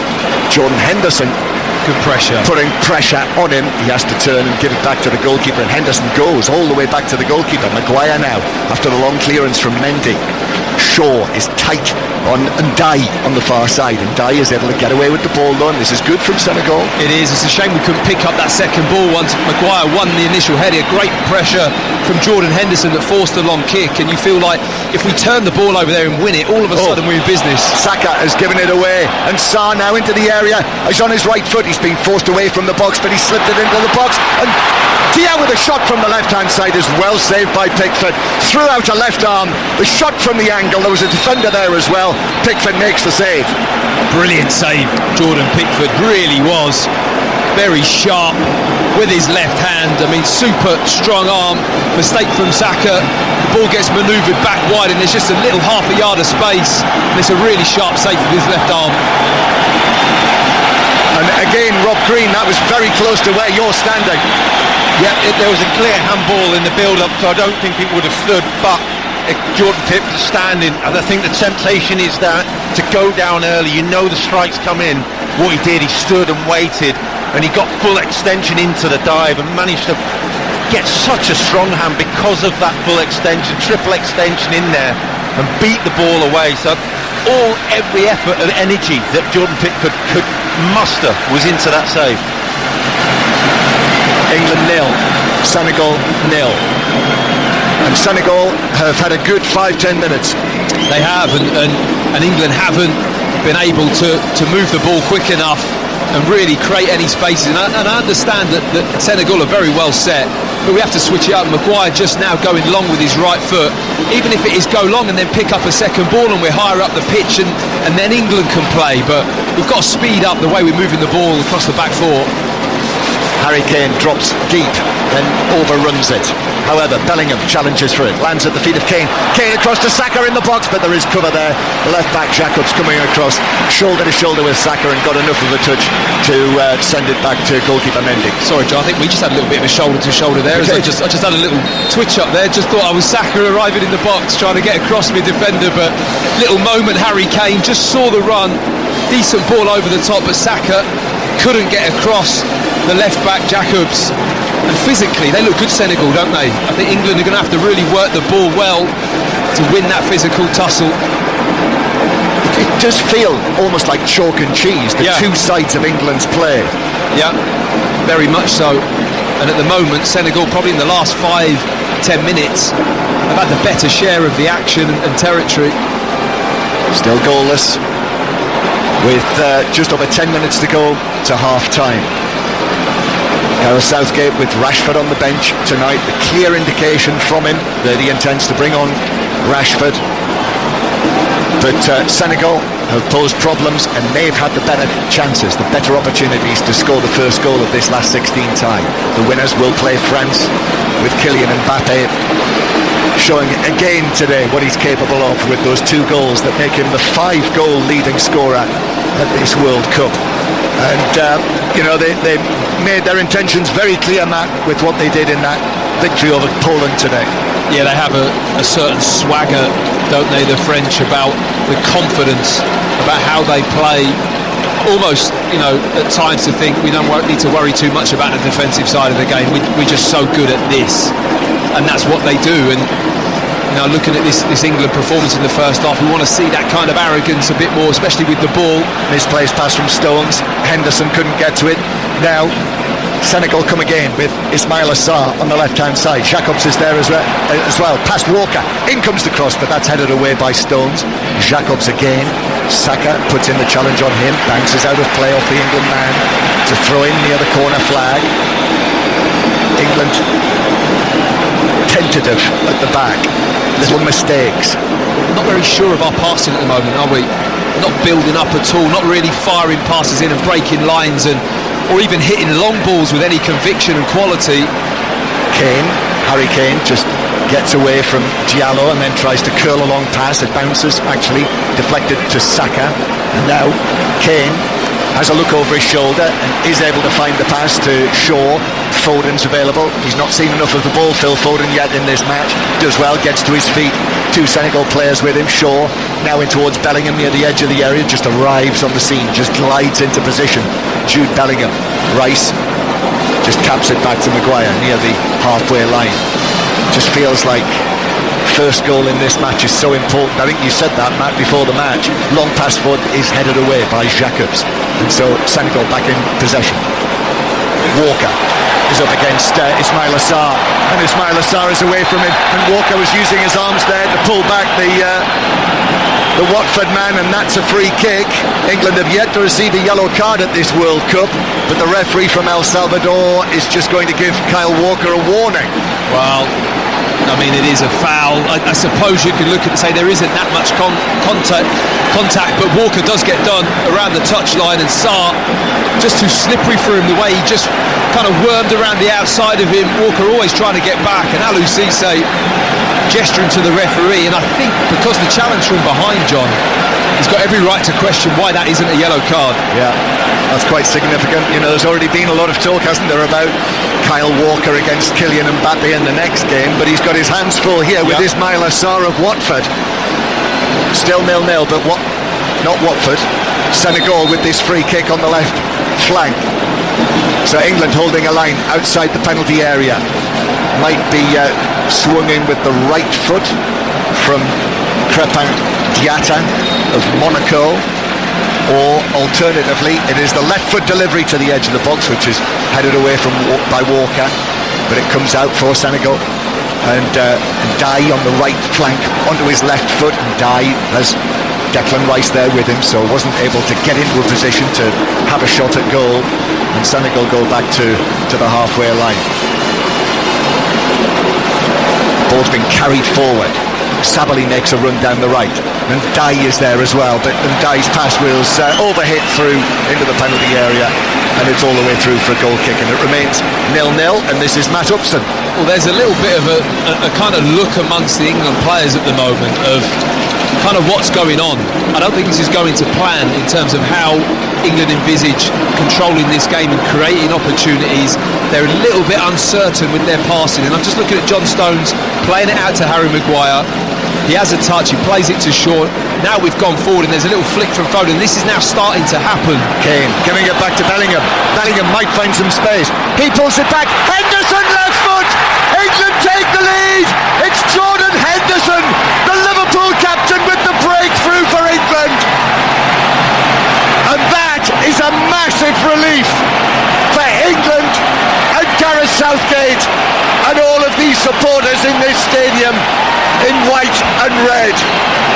Speaker 1: Jordan Henderson
Speaker 2: good pressure,
Speaker 1: putting pressure on him, he has to turn and give it back to the goalkeeper, and Henderson goes all the way back to the goalkeeper. Maguire now, after the long clearance from Mendy. Shaw is tight on Ndiaye on the far side, and Ndiaye is able to get away with the ball though, and this is good from Senegal.
Speaker 2: It is. It's a shame we couldn't pick up that second ball once Maguire won the initial header. Great pressure from Jordan Henderson that forced a long kick, and you feel like if we turn the ball over there and win it, all of a sudden we're in business.
Speaker 1: Saka has given it away, and Sarr now into the area. He's on his right foot. He's been forced away from the box, but he slipped it into the box, and Dia with a shot from the left-hand side is well saved by Pickford. Threw out a left arm. The shot from the angle. There was a defender there as well. Pickford makes the save.
Speaker 2: Brilliant save. Jordan Pickford really was very sharp with his left hand. I mean, super strong arm. Mistake from Saka. The ball gets manoeuvred back wide, and there's just a little half a yard of space. And it's a really sharp save with his left arm.
Speaker 1: And again, Rob Green, that was very close to where you're standing.
Speaker 3: Yeah, there was a clear handball in the build-up, so I don't think it would have stood, but Jordan Pickford standing, and I think the temptation is that to go down early, you know the strikes come in. What he did, he stood and waited, and he got full extension into the dive and managed to get such a strong hand because of that full extension, triple extension in there, and beat the ball away. So every effort and energy that Jordan Pickford could muster was into that save.
Speaker 1: England 0, Senegal 0. And Senegal have had a good 5-10 minutes.
Speaker 2: They have, and England haven't been able to move the ball quick enough and really create any spaces. And I understand that Senegal are very well set, but we have to switch it up. Maguire just now going long with his right foot. Even if it is go long and then pick up a second ball and we're higher up the pitch, and then England can play. But we've got to speed up the way we're moving the ball across the back four.
Speaker 1: Harry Kane drops deep, then overruns it. However, Bellingham challenges for it, lands at the feet of Kane. Kane across to Saka in the box, but there is cover there. The left back Jacobs coming across, shoulder to shoulder with Saka, and got enough of a touch to send it back to goalkeeper Mendy.
Speaker 2: Sorry, John, I think we just had a little bit of a shoulder to shoulder there.
Speaker 1: Okay.
Speaker 2: I just had a little twitch up there. Just thought I was Saka arriving in the box, trying to get across my defender, but little moment. Harry Kane just saw the run, decent ball over the top, but Saka couldn't get across the left back Jacobs. And physically they look good, Senegal, don't they? I think England are going to have to really work the ball well to win that physical tussle.
Speaker 1: It does feel almost like chalk and cheese, the two sides of England's play.
Speaker 2: Yeah, very much so. And at the moment Senegal, probably in the last 5-10 minutes, have had the better share of the action and territory.
Speaker 1: Still goalless, with just over 10 minutes to go to half-time. Gareth Southgate with Rashford on the bench tonight. The clear indication from him that he intends to bring on Rashford. But Senegal have posed problems, and they've had the better chances, the better opportunities to score the first goal of this last 16 tie. The winners will play France with Kylian Mbappe, showing again today what he's capable of with those 2 goals that make him the 5-goal leading scorer at this World Cup. And they made their intentions very clear, Matt, with what they did in that victory over Poland today.
Speaker 2: Yeah, they have a certain swagger, don't they, the French, about the confidence, about how they play. Almost, at times to think we don't need to worry too much about the defensive side of the game. We're just so good at this, and that's what they do. And looking at this England performance in the first half, we want to see that kind of arrogance a bit more, especially with the ball.
Speaker 1: Misplaced pass from Stones. Henderson couldn't get to it. Now Senegal come again with Ismail Assar on the left-hand side. Jacobs is there as well. Past Walker. In comes the cross, but that's headed away by Stones. Jacobs again. Saka puts in the challenge on him. Bounces out of play off the England man to throw in near the corner flag. England tentative at the back. Little mistakes.
Speaker 2: Not very sure of our passing at the moment, are we? Not building up at all. Not really firing passes in and breaking lines or even hitting long balls with any conviction and quality.
Speaker 1: Harry Kane just gets away from Diallo and then tries to curl a long pass. It bounces, actually deflected to Saka. And now Kane has a look over his shoulder and is able to find the pass to Shaw. Foden's available. He's not seen enough of the ball, Phil Foden, yet in this match. Does well, gets to his feet. Two Senegal players with him. Shaw now in towards Bellingham near the edge of the area. Just arrives on the scene, just glides into position. Jude Bellingham. Rice just taps it back to Maguire near the halfway line. Just feels like first goal in this match is so important. I think you said that, Matt, before the match. Long pass forward is headed away by Jacobs, and so Senegal back in possession. Walker is up against Ismail Assar, and Ismail Assar is away from him, and Walker was using his arms there to pull back the Watford man, and that's a free kick. England have yet to receive a yellow card at this World Cup, but the referee from El Salvador is just going to give Kyle Walker a warning.
Speaker 2: Well, I mean, it is a foul. I suppose you could look at it and say there isn't that much contact, but Walker does get done around the touchline, and Sarr just too slippery for him, the way he just kind of wormed around the outside of him. Walker always trying to get back, and Aliou Cisse gesturing to the referee, and I think because the challenge from behind, John, he's got every right to question why that isn't a yellow card.
Speaker 1: Yeah, that's quite significant. You know, there's already been a lot of talk, hasn't there, about Kyle Walker against Kylian Mbappe in the next game, but he's got his hands full here with Ismail Assar of Watford. Still 0-0, but not Watford. Senegal with this free kick on the left flank. So England holding a line outside the penalty area. Might be swung in with the right foot from Crépin Diatta of Monaco, or alternatively it is the left foot delivery to the edge of the box, which is headed away by Walker, but it comes out for Senegal, and Ndiaye on the right flank onto his left foot, and Ndiaye has Declan Rice there with him, so wasn't able to get into a position to have a shot at goal, and Senegal go back to the halfway line. Ball's been carried forward. Sabali makes a run down the right, and Ndiaye is there as well, but Ndiaye's pass was overhit through into the penalty area, and it's all the way through for a goal kick, and it remains 0-0, and this is Matt Upson.
Speaker 2: Well, there's a little bit of a kind of look amongst the England players at the moment of kind of what's going on. I don't think this is going to plan in terms of how England envisage controlling this game and creating opportunities. They're a little bit uncertain with their passing, and I'm just looking at John Stones playing it out to Harry Maguire. He has a touch, he plays it to Shaw. Now we've gone forward and there's a little flick from Foden. This is now starting to happen.
Speaker 1: Kane giving it back to Bellingham. Bellingham might find some space. He pulls it back. Henderson left foot. England take the lead. It's Jordan Henderson, the Liverpool captain, with the breakthrough for England. And that is a massive relief for England and Gareth Southgate and all of these supporters in this stadium in white and red.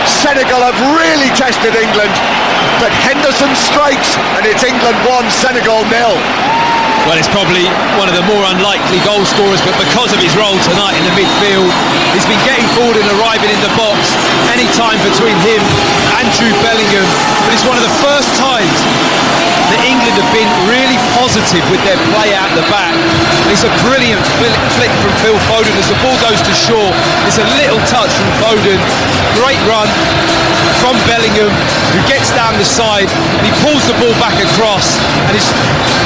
Speaker 1: Senegal have really tested England, but Henderson strikes and it's England 1, Senegal 0.
Speaker 2: Well, it's probably one of the more unlikely goal scorers, but because of his role tonight in the midfield, he's been getting forward and arriving in the box any time between him and Jude Bellingham. But it's one of the first times that England have been really positive with their play out the back. And it's a brilliant flick from Phil Foden as the ball goes to Shaw. It's a little touch from Foden. Great run from Bellingham, who gets down the side and he pulls the ball back across, and it's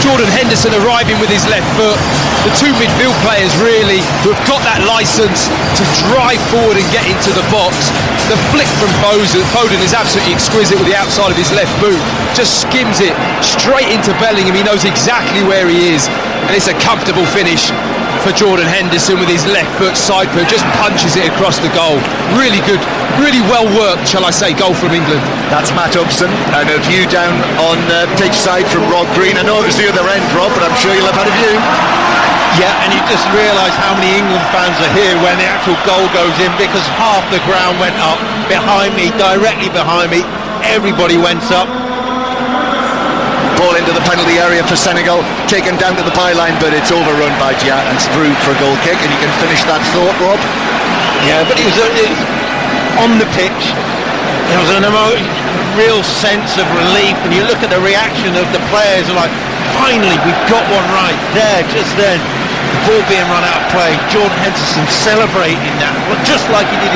Speaker 2: Jordan Henderson arriving with his left foot. The two midfield players really who have got that licence to drive forward and get into the box. The flick from Foden is absolutely exquisite with the outside of his left boot. Just skims it straight into Bellingham. He knows exactly where he is, and it's a comfortable finish for Jordan Henderson with his left foot side foot, just punches it across the goal. Really good, really well worked, shall I say, goal from England.
Speaker 1: That's Matt Upson, and a view down on pitch side from Rob Green. I know it was the other end, Rob, but I'm sure you'll have had a view.
Speaker 3: Yeah, and you just realise how many England fans are here when the actual goal goes in, because half the ground went up behind me, directly behind me. Everybody went up.
Speaker 1: Ball into the penalty area for Senegal, taken down to the byline, but it's overrun by Dia and through for a goal kick. And you can finish that thought, Rob.
Speaker 3: Yeah, but it was on the pitch. There was a real sense of relief, and you look at the reaction of the players, like, finally we've got one right there, just then. The ball being run out of play, Jordan Henderson celebrating that, just like he did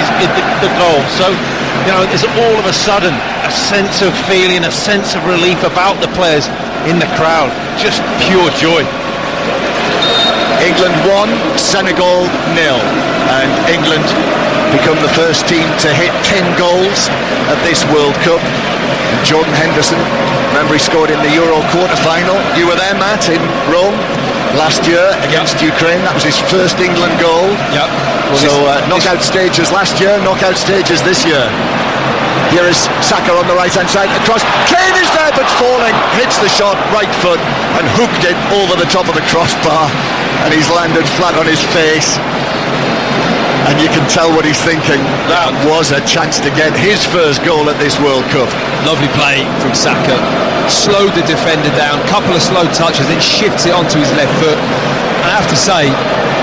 Speaker 3: the goal. So, you know, there's all of a sudden a sense of feeling, a sense of relief about the players in the crowd. Just pure joy.
Speaker 1: England 1, Senegal 0, and England become the first team to hit 10 goals at this World Cup. And Jordan Henderson, remember, he scored in the Euro quarter-final. You were there, Matt, in Rome last year against Ukraine. That was his first England goal.
Speaker 2: Yep. Well,
Speaker 1: so knockout stages last year, knockout stages this year. Here is Saka on the right-hand side, across. Kane is there, but falling, hits the shot, right foot, and hooked it over the top of the crossbar, and he's landed flat on his face. And you can tell what he's thinking. That was a chance to get his first goal at this World Cup.
Speaker 2: Lovely play from Saka. Slowed the defender down, couple of slow touches, then shifts it onto his left foot. And I have to say,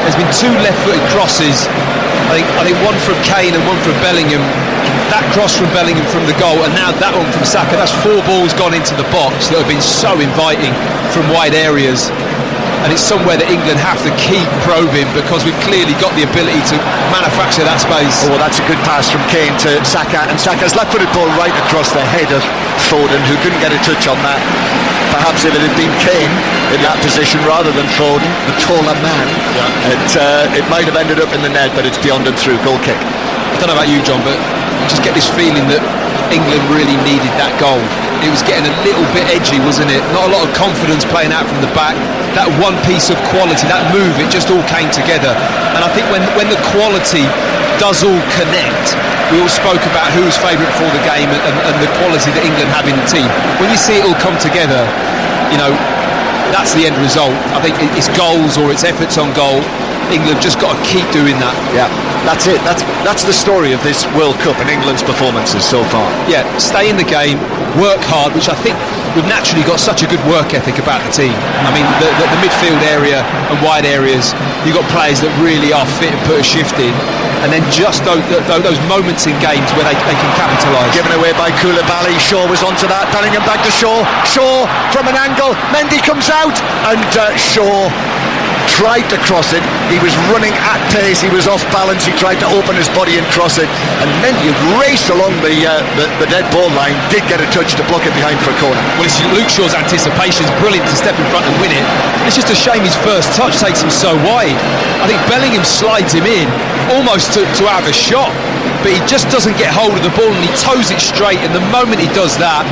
Speaker 2: there's been two left-footed crosses. I think one from Kane and one from Bellingham. That cross from Bellingham from the goal, and now that one from Saka. That's 4 balls gone into the box that have been so inviting from wide areas. And it's somewhere that England have to keep probing, because we've clearly got the ability to manufacture that space.
Speaker 1: Oh, that's a good pass from Kane to Saka, and Saka's left-footed ball right across the head of Foden, who couldn't get a touch on that. Perhaps if it had been Kane in that position rather than Foden, the taller man, it might have ended up in the net, but it's beyond and through. Goal kick.
Speaker 2: I don't know about you, John, but you just get this feeling that England really needed that goal. It was getting a little bit edgy, wasn't it? Not a lot of confidence playing out from the back. That one piece of quality, that move, it just all came together. And I think when the quality does all connect, we all spoke about who was favourite for the game and the quality that England have in the team. When you see it all come together, you know, that's the end result. I think it's goals or it's efforts on goal. England just got to keep doing that.
Speaker 1: Yeah, that's it. That's the story of this World Cup and England's performances so far.
Speaker 2: Yeah, stay in the game, work hard, which I think we've naturally got such a good work ethic about the team. I mean, the midfield area and wide areas, you've got players that really are fit and put a shift in, and then just those moments in games where they can capitalise.
Speaker 1: Given away by Koulibaly, Shaw was onto that, Bellingham back to Shaw, Shaw from an angle, Mendy comes out, and Shaw tried to cross it. He was running at pace, he was off balance, he tried to open his body and cross it, and Mendy raced along the dead ball line, did get a touch to block it behind for a corner.
Speaker 2: Well, it's Luke Shaw's anticipation is brilliant to step in front and win it. It's just a shame his first touch takes him so wide. I think Bellingham slides him in almost to have a shot, but he just doesn't get hold of the ball and he toes it straight, and the moment he does that,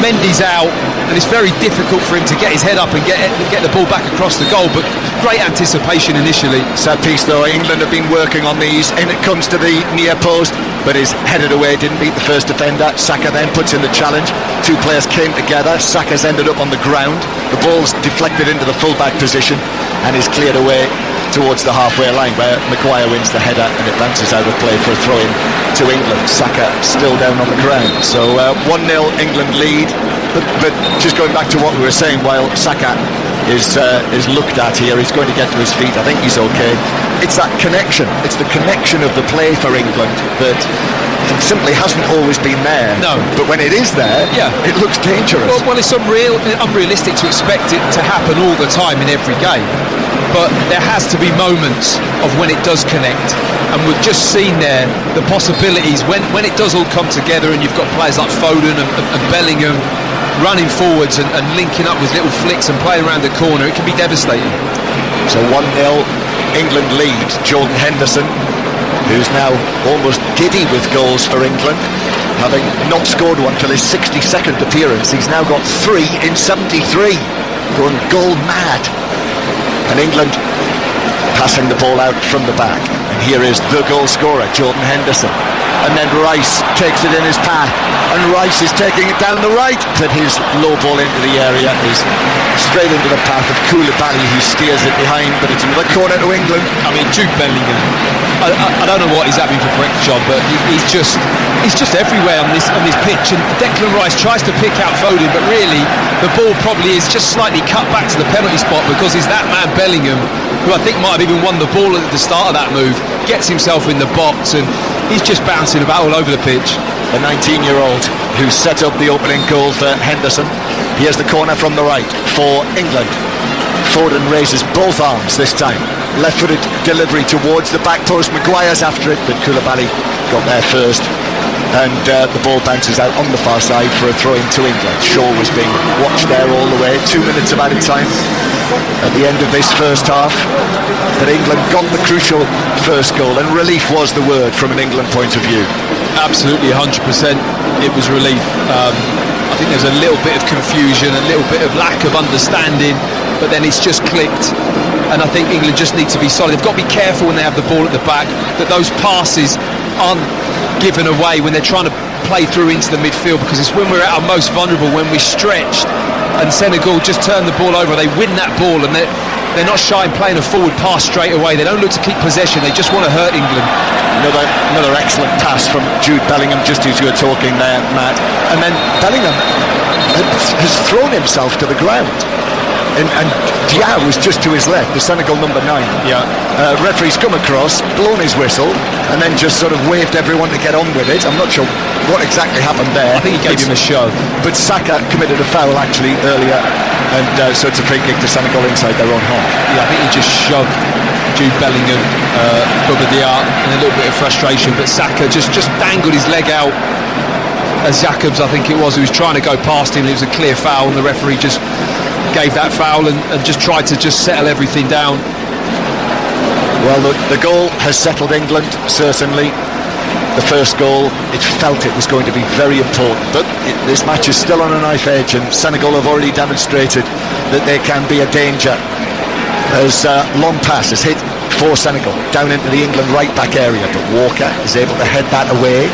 Speaker 2: Mendy's out, and it's very difficult for him to get his head up and get the ball back across the goal. But great anticipation initially.
Speaker 1: Set piece though, England have been working on these, and it comes to the near post, but is headed away, didn't beat the first defender. Saka then puts in the challenge. Two players came together, Saka's ended up on the ground, the ball's deflected into the full-back position and is cleared away towards the halfway line, where Maguire wins the header and it bounces out of play for a throw-in to England. Saka still down on the ground, so 1-0 England lead, but just going back to what we were saying, while Saka is looked at here, he's going to get to his feet, I think he's okay. It's that connection, it's the connection of the play for England that simply hasn't always been there.
Speaker 2: No.
Speaker 1: But when it is there, it looks dangerous.
Speaker 2: Well, it's unrealistic to expect it to happen all the time in every game. But there has to be moments of when it does connect, and we've just seen there the possibilities when it does all come together, and you've got players like Foden and Bellingham running forwards and linking up with little flicks and playing around the corner. It can be devastating.
Speaker 1: So 1-0 England lead. Jordan Henderson, who's now almost giddy with goals for England, having not scored one till his 62nd appearance. He's now got 3 in 73, going goal mad. And England passing the ball out from the back. And here is the goal scorer, Jordan Henderson. And then Rice takes it in his path, and Rice is taking it down the right, but his low ball into the area is straight into the path of Koulibaly, who steers it behind, but it's another corner to England.
Speaker 2: I mean, Jude Bellingham, I don't know what he's having for breakfast, John, but he's just everywhere on this pitch. And Declan Rice tries to pick out Foden, but really the ball probably is just slightly cut back to the penalty spot, because it's that man Bellingham, who I think might have even won the ball at the start of that move, gets himself in the box, and he's just bouncing about all over the pitch.
Speaker 1: The 19-year-old who set up the opening goal for Henderson. Here's the corner from the right for England. Foden raises both arms this time. Left-footed delivery towards the back post. Maguire's after it, but Koulibaly got there first. And the ball bounces out on the far side for a throw-in to England. Shaw was being watched there all the way. 2 minutes of added time at the end of this first half. But England got the crucial first goal, and relief was the word from an England point of view.
Speaker 2: Absolutely, 100%. It was relief. I think there's a little bit of confusion, a little bit of lack of understanding, but then it's just clicked. And I think England just need to be solid. They've got to be careful when they have the ball at the back, that those passes aren't given away when they're trying to play through into the midfield, because it's when we're at our most vulnerable, when we're stretched, and Senegal just turn the ball over, they win that ball, and they're not shy in playing a forward pass straight away. They don't look to keep possession, they just want to hurt England.
Speaker 1: Another excellent pass from Jude Bellingham, just as you were talking there, Matt. And then Bellingham has thrown himself to the ground. And Diao was just to his left, the Senegal number 9.
Speaker 2: Yeah.
Speaker 1: Referee's come across, blown his whistle, and then just sort of waved everyone to get on with it. I'm not sure what exactly happened there.
Speaker 2: I think he gave him a shove.
Speaker 1: But Saka committed a foul actually earlier, and so it's a free kick to Senegal inside their own half.
Speaker 2: Yeah, I think he just shoved Jude Bellingham, Bouba Diop, in a little bit of frustration, but Saka just dangled his leg out. As Jacobs, I think it was, who was trying to go past him. It was a clear foul, and the referee just gave that foul and just tried to just settle everything down.
Speaker 1: Well, the goal has settled England, certainly. The first goal, it felt it was going to be very important, but this match is still on a knife edge, and Senegal have already demonstrated that they can be a danger. As long pass is hit for Senegal down into the England right back area, but Walker is able to head that away,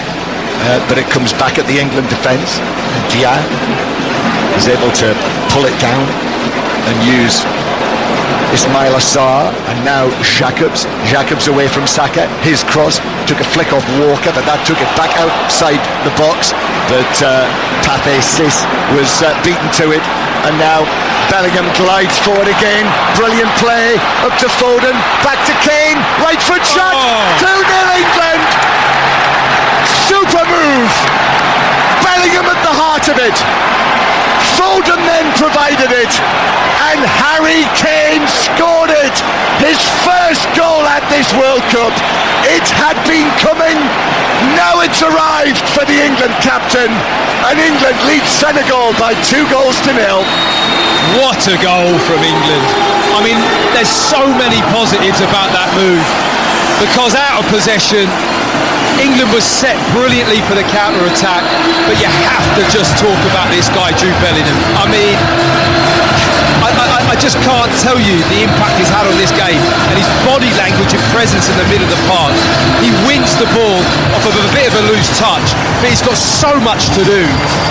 Speaker 1: but it comes back at the England defence. Dia is able to pull it down and use Ismail Assar, and now Jacobs away from Saka. His cross took a flick off Walker, but that took it back outside the box, but Pathé Ciss was beaten to it, and now Bellingham glides forward again. Brilliant play, up to Foden, back to Kane, right foot shot, 2-0 England. Super move, Bellingham at the heart of it. Foden then provided it, and Harry Kane scored it. His first goal at this World Cup. It had been coming, now it's arrived for the England captain, and England leads Senegal by 2-0.
Speaker 2: What a goal from England. I mean, there's so many positives about that move, because out of possession, England was set brilliantly for the counter-attack, but you have to just talk about this guy, Jude Bellingham. I mean, I just can't tell you the impact he's had on this game, and his body language and presence in the middle of the park. He wins the ball off of a bit of a loose touch, but he's got so much to do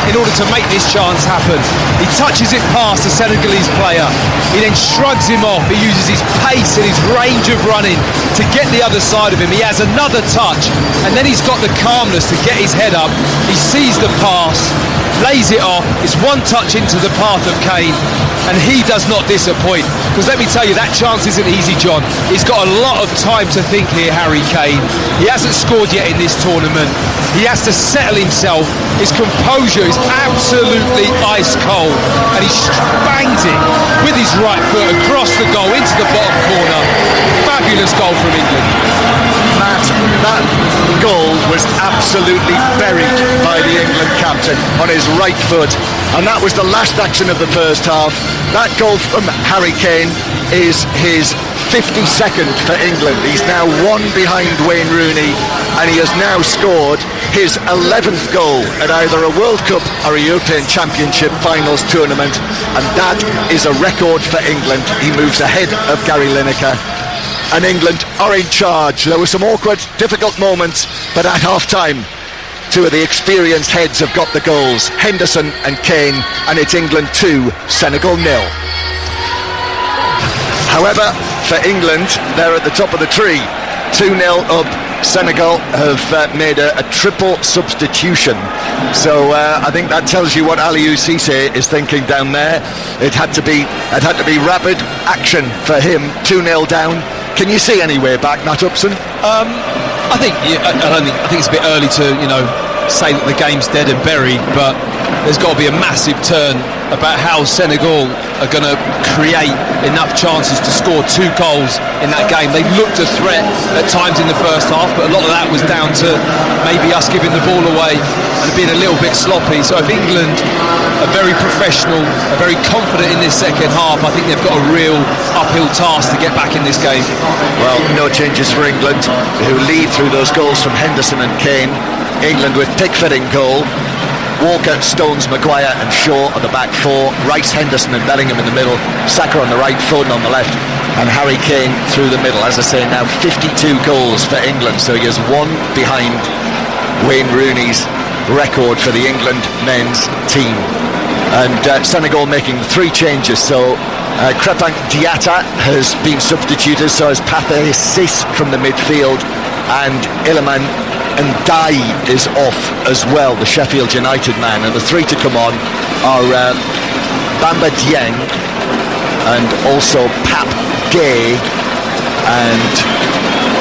Speaker 2: in order to make this chance happen. He touches it past the Senegalese player, he then shrugs him off. He uses his pace and his range of running to get the other side of him. He has another touch, and then he's got the calmness to get his head up. He sees the pass, lays it off. It's one touch into the path of Kane, and he does not disappoint. Because let me tell you, that chance isn't easy, John. He's got a lot of time to think here, Harry Kane. He hasn't scored yet in this tournament. He has to settle himself. His composure is absolutely ice cold, and he bangs it with his right foot across the goal into the bottom corner. Fabulous goal from England.
Speaker 1: Matt, that goal was absolutely buried by the England captain on his right foot, and that was the last action of the first half. That goal from Harry Kane is his 52nd for England. He's now one behind Wayne Rooney, and he has now scored his 11th goal at either a World Cup or a European Championship finals tournament, and that is a record for England. He moves ahead of Gary Lineker, and England are in charge. There were some awkward, difficult moments, but at half-time, two of the experienced heads have got the goals, Henderson and Kane, and it's England 2, Senegal 0. However, for England, they're at the top of the tree. 2-0 up. Senegal have made a triple substitution. So I think that tells you what Aliou Cissé is thinking down there. It had to be rapid action for him. 2-0 down. Can you see any way back, Matt Upson?
Speaker 2: I think it's a bit early to say that the game's dead and buried, but there's got to be a massive turn about how Senegal are going to create enough chances to score 2 goals in that game. They looked a threat at times in the first half, but a lot of that was down to maybe us giving the ball away and being a little bit sloppy. So if England are very professional, are very confident in this second half, I think they've got a real uphill task to get back in this game.
Speaker 1: Well, no changes for England, who lead through those goals from Henderson and Kane. England with Pickford in goal, Walker, Stones, Maguire and Shaw on the back 4, Rice, Henderson and Bellingham in the middle, Saka on the right, Foden on the left and Harry Kane through the middle. As I say, now 52 goals for England, so he is 1 behind Wayne Rooney's record for the England men's team. And Senegal making 3 changes, so Crépin Diatta has been substituted, so has Pathé Ciss from the midfield, and Iliman Ndiaye is off as well, the Sheffield United man. And the 3 to come on are Bamba Dieng and also Pap Gueye, and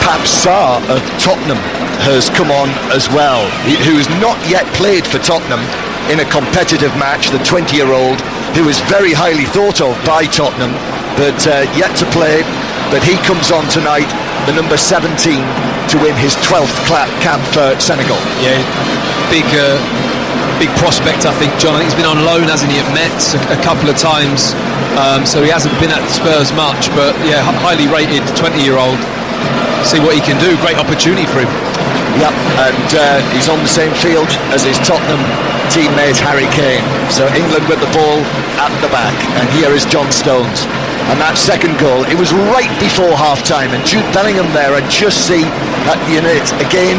Speaker 1: Pap Sarr of Tottenham has come on as well, who has not yet played for Tottenham in a competitive match. The 20-year-old who is very highly thought of by Tottenham, but yet to play. But he comes on tonight, the number 17, to win his 12th cap for Senegal.
Speaker 2: Yeah, big prospect, I think, John. I think he's been on loan, hasn't he, at Metz a couple of times, so he hasn't been at Spurs much, but yeah, highly rated 20-year-old. See what he can do. Great opportunity for him.
Speaker 1: Yep, and he's on the same field as his Tottenham teammate Harry Kane. So England with the ball at the back, and here is John Stones. And that second goal, it was right before half-time, and Jude Bellingham there, and just see that unit again.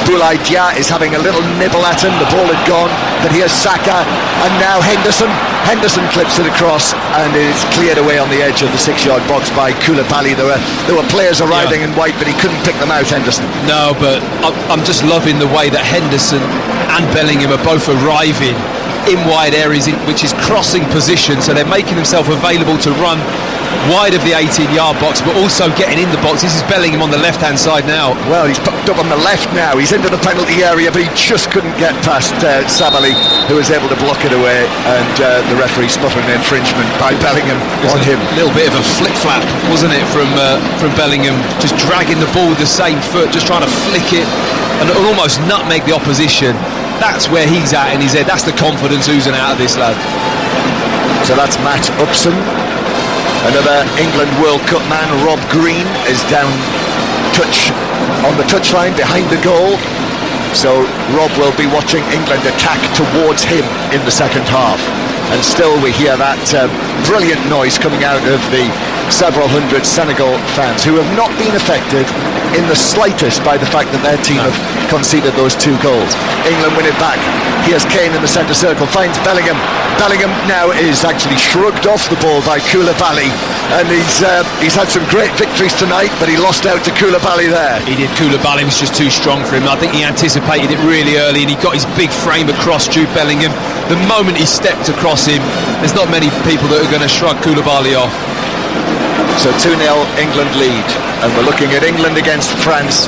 Speaker 1: Boulaye Dia is having a little nibble at him. The ball had gone, but here's Saka, and now Henderson clips it across, and it is cleared away on the edge of the 6-yard box by Koulibaly. There were players arriving in white, but he couldn't pick them out, Henderson.
Speaker 2: No, but I'm just loving the way that Henderson and Bellingham are both arriving in wide areas, which is crossing position, so they're making themselves available to run wide of the 18-yard box, but also getting in the box. This is Bellingham on the left-hand side now.
Speaker 1: Well, he's popped up on the left now. He's into the penalty area, but he just couldn't get past Sabali, who was able to block it away, and the referee spotted an infringement by Bellingham on him.
Speaker 2: A little bit of a flip-flap, wasn't it, from Bellingham, just dragging the ball with the same foot, just trying to flick it and almost nutmeg the opposition. That's where he's at in his head. That's the confidence oozing out of this lad.
Speaker 1: So that's Matt Upson. Another England World Cup man, Rob Green, is down on the touchline behind the goal. So Rob will be watching England attack towards him in the second half. And still we hear that brilliant noise coming out of the several hundred Senegal fans who have not been affected in the slightest by the fact that their team have conceded those 2 goals. England win it back. Here's Kane in the centre circle, finds Bellingham. Bellingham now is actually shrugged off the ball by Koulibaly, and he's had some great victories tonight, but he lost out to Koulibaly there.
Speaker 2: He did. Koulibaly was just too strong for him. I think he anticipated it really early, and he got his big frame across Jude Bellingham. The moment he stepped across him, there's not many people that are going to shrug Koulibaly off.
Speaker 1: So 2-0 England lead, and we're looking at England against France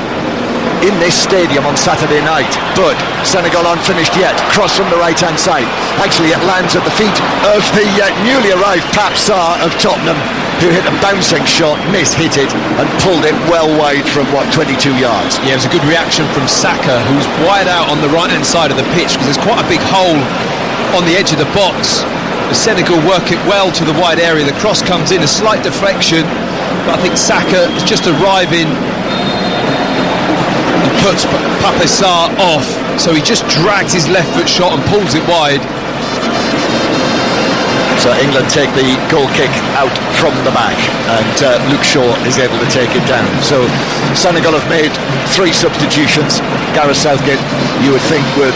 Speaker 1: in this stadium on Saturday night. But Senegal aren't finished yet. Cross from the right-hand side. Actually, it lands at the feet of the newly arrived Pap Sarr of Tottenham, who hit a bouncing shot, hit it, and pulled it well wide from, 22 yards.
Speaker 2: Yeah, it was a good reaction from Saka, who's wide out on the right-hand side of the pitch, because there's quite a big hole on the edge of the box. The Senegal work it well to the wide area. The cross comes in, a slight deflection, but I think Saka is just arriving and puts Pathé Sarr off, so he just drags his left foot shot and pulls it wide.
Speaker 1: So England take the goal kick out from the back, and Luke Shaw is able to take it down. So Senegal have made 3 substitutions. Gareth Southgate, you would think, would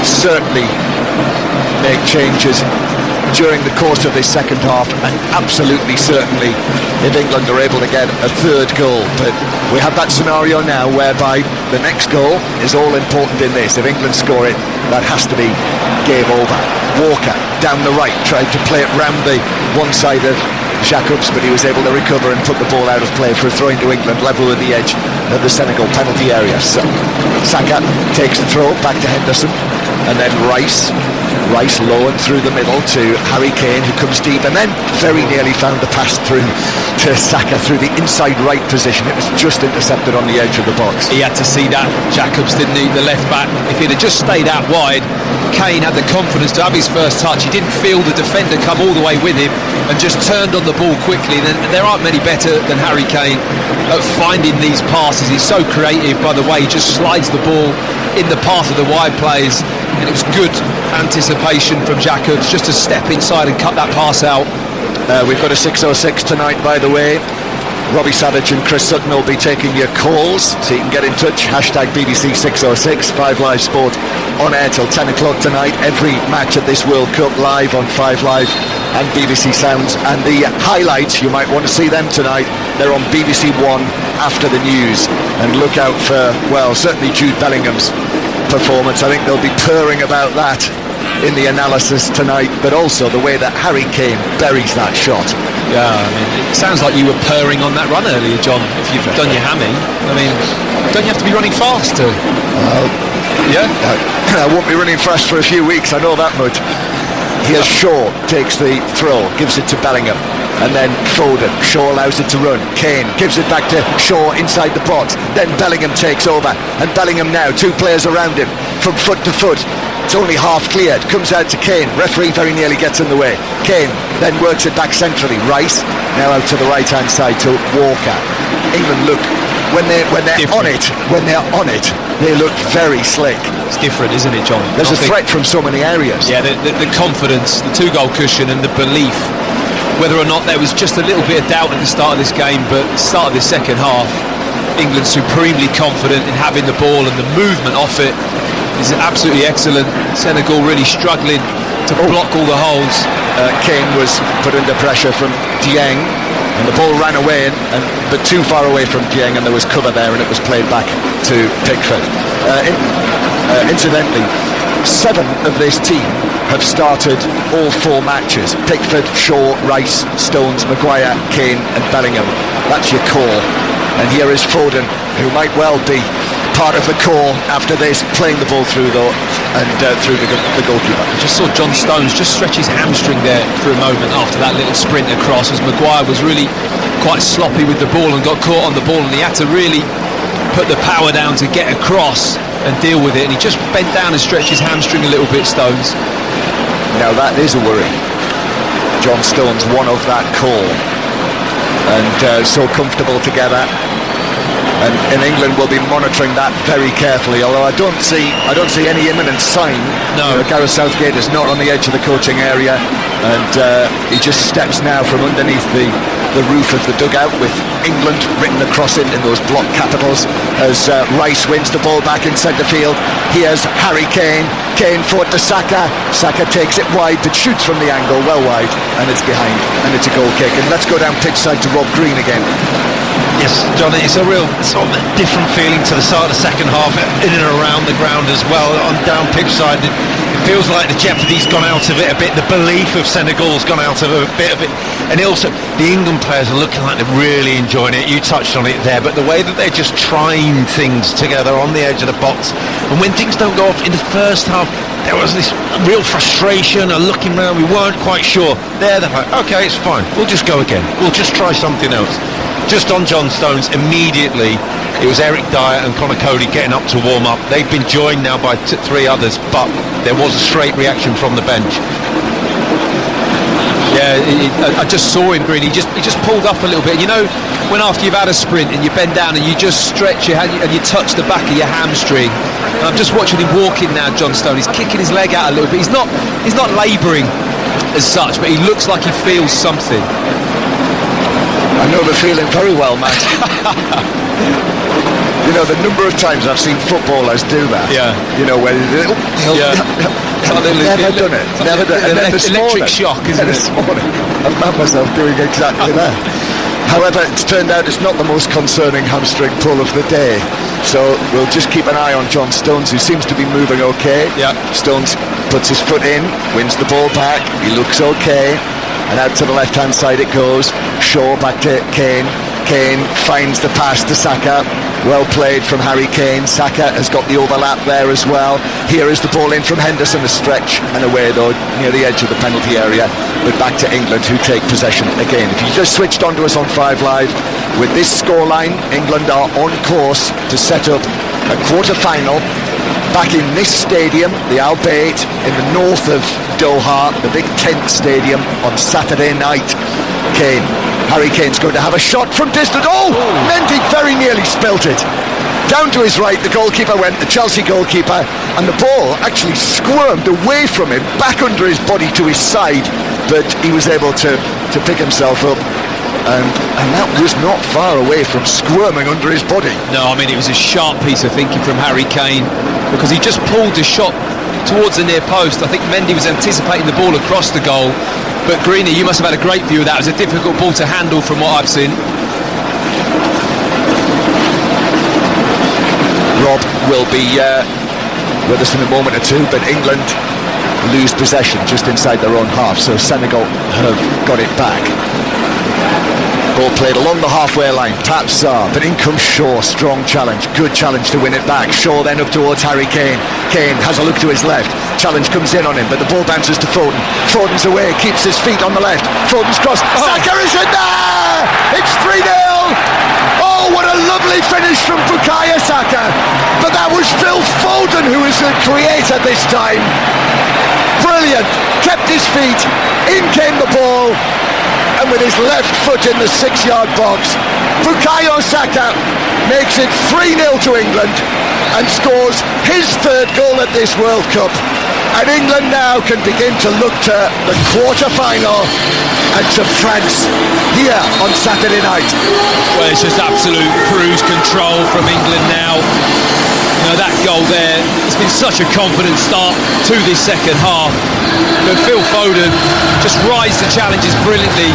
Speaker 1: certainly make changes during the course of this second half, and absolutely certainly if England are able to get a 3rd goal. But we have that scenario now whereby the next goal is all important in this. If England score it, that has to be game over. Walker down the right tried to play it round the one side of Jacobs, but he was able to recover and put the ball out of play for a throw into England, level with the edge of the Senegal penalty area. So Saka takes the throw back to Henderson, and then Rice low and through the middle to Harry Kane, who comes deep and then very nearly found the pass through to Saka through the inside right position. It was just intercepted on the edge of the box.
Speaker 2: He had to see that, Jacobs, didn't he, the left back? If he'd have just stayed out wide, Kane had the confidence to have his first touch. He didn't feel the defender come all the way with him and just turned on the ball quickly. Then there aren't many better than Harry Kane at finding these passes. He's so creative, by the way. He just slides the ball in the path of the wide players, and it was good anticipation from Jacobs just to step inside and cut that pass out.
Speaker 1: We've got a 6:06 tonight, by the way. Robbie Savage and Chris Sutton will be taking your calls, so you can get in touch. Hashtag BBC 606, 5 Live Sport on air till 10 o'clock tonight. Every match at this World Cup live on 5 Live and BBC Sounds. And the highlights, you might want to see them tonight. They're on BBC One after the news. And look out for, well, certainly Jude Bellingham's performance. I think they'll be purring about that in the analysis tonight, but also the way that Harry Kane buries that shot.
Speaker 2: Yeah, I mean, it sounds like you were purring on that run earlier, John, if you've done your hammy. I mean, don't you have to be running faster?
Speaker 1: Yeah, I won't be running fast for a few weeks, I know that much. Here's Shaw, takes the throw, gives it to Bellingham, and then Foden. Shaw allows it to run. Kane gives it back to Shaw inside the box. Then Bellingham takes over, and Bellingham now, 2 players around him, from foot to foot. It's only half cleared, comes out to Kane. Referee very nearly gets in the way. Kane then works it back centrally. Rice now out to the right hand side to Walker. England look, when they're on it, they look very slick.
Speaker 2: It's different, isn't it, John?
Speaker 1: There's a threat from so many areas.
Speaker 2: Yeah, the confidence, the 2-goal cushion, and the belief. Whether or not there was just a little bit of doubt at the start of this game, but at the start of this second half, England supremely confident in having the ball, and the movement off it is absolutely excellent. Senegal really struggling to block all the holes.
Speaker 1: Kane was put under pressure from Dieng, and the ball ran away, but too far away from Dieng, and there was cover there, and it was played back to Pickford. Incidentally, 7 of this team have started all 4 matches. Pickford, Shaw, Rice, Stones, Maguire, Kane and Bellingham. That's your core. And here is Foden, who might well be part of the core after this, playing the ball through though, and through the goalkeeper.
Speaker 2: I just saw John Stones just stretch his hamstring there for a moment after that little sprint across, as Maguire was really quite sloppy with the ball and got caught on the ball, and he had to really put the power down to get across and deal with it, and he just bent down and stretched his hamstring a little bit, Stones.
Speaker 1: Now that is a worry. John Stones, one of that core, and so comfortable together. And England will be monitoring that very carefully. Although I don't see any imminent sign.
Speaker 2: No,
Speaker 1: Gareth Southgate is not on the edge of the coaching area, and he just steps now from underneath the roof of the dugout with England written across it in those block capitals as Rice wins the ball back in centre field. Here's Harry Kane. Kane forward to Saka. Saka takes it wide, but shoots from the angle, well wide, and it's behind, and it's a goal kick. And let's go down pitch side to Rob Green again.
Speaker 3: Yes, John, it's a real sort of different feeling to the start of the second half, in and around the ground as well. On down pitch side, it feels like the jeopardy's gone out of it a bit. The belief of Senegal's gone out of a bit of it, and also the England players are looking like they're really enjoying it. You touched on it there, but the way that they're just trying things together on the edge of the box, and when things don't go off in the first half, there was this real frustration, a looking around, we weren't quite sure. They're like, okay, it's fine, we'll just go again, we'll just try something else. Just on John Stones, immediately it was Eric Dyer and Conor Cody getting up to warm up. They've been joined now by 3 others, but there was a straight reaction from the bench.
Speaker 2: Yeah, I just saw him, Green. He just pulled up a little bit. You know, when after you've had a sprint and you bend down and you just stretch your hand and you touch the back of your hamstring. And I'm just watching him walking now, John Stone. He's kicking his leg out a little bit. He's not labouring as such, but he looks like he feels something.
Speaker 1: I know the feeling very well, Matt. You know, the number of times I've seen footballers do that.
Speaker 2: Yeah.
Speaker 1: You know, where they'll never done it. Never done it. And then this
Speaker 2: Electric
Speaker 1: morning,
Speaker 2: shock, isn't it?
Speaker 1: This morning, I found myself doing exactly that. However, it's turned out it's not the most concerning hamstring pull of the day. So we'll just keep an eye on John Stones, who seems to be moving okay.
Speaker 2: Yeah.
Speaker 1: Stones puts his foot in, wins the ball back. He looks okay. And out to the left-hand side it goes. Shaw back to Kane. Kane finds the pass to Saka. Well played from Harry Kane. Saka has got the overlap there as well. Here is the ball in from Henderson, a stretch and away though, near the edge of the penalty area. But back to England, who take possession again. If you just switched on to us on 5 Live, with this scoreline, England are on course to set up a quarter-final back in this stadium, the Al Bayt, in the north of Doha, the big tent stadium, on Saturday night. Kane. Harry Kane's going to have a shot from distance. Oh! Mendy very nearly spilt it. Down to his right, the goalkeeper went, the Chelsea goalkeeper, and the ball actually squirmed away from him, back under his body to his side, but he was able to pick himself up. And that was not far away from squirming under his body.
Speaker 2: No, I mean, it was a sharp piece of thinking from Harry Kane, because he just pulled the shot towards the near post. I think Mendy was anticipating the ball across the goal, but Greeny, you must have had a great view of that. It was a difficult ball to handle from what I've seen.
Speaker 1: Rob will be with us in a moment or two, but England lose possession just inside their own half, so Senegal have got it back. Ball played along the halfway line, taps but in comes Shaw, strong challenge, good challenge to win it back. Shaw then up towards Harry Kane. Kane has a look to his left, challenge comes in on him, but the ball bounces to Foden. Foden's away, keeps his feet on the left. Foden's cross, Saka is in there! It's 3-0! Oh, what a lovely finish from Bukayo Saka! But that was Phil Foden who was the creator this time. Brilliant, kept his feet, in came the ball, and with his left foot in the 6-yard box, Bukayo Saka makes it 3-0 to England and scores his 3rd goal at this World Cup. And England now can begin to look to the quarter-final and to France here on Saturday night.
Speaker 2: Well, it's just absolute cruise control from England now. You know, that goal there, it's been such a confident start to this second half. But Phil Foden just rides the challenges brilliantly.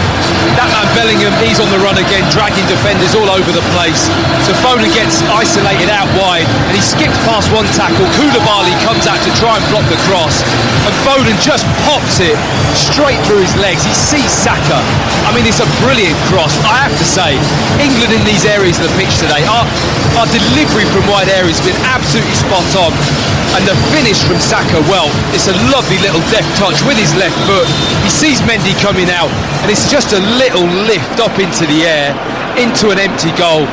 Speaker 2: That man Bellingham, he's on the run again, dragging defenders all over the place. So Foden gets isolated out wide and he skips past one tackle. Koulibaly comes out to try and block the cross, and Foden just pops it straight through his legs. He sees Saka. I mean, it's a brilliant cross. I have to say, England in these areas of the pitch today, our delivery from wide areas has been absolutely spot on. And the finish from Saka, well, it's a lovely little deft touch with his left foot. He sees Mendy coming out, and it's just a little lift up into the air, into an empty goal.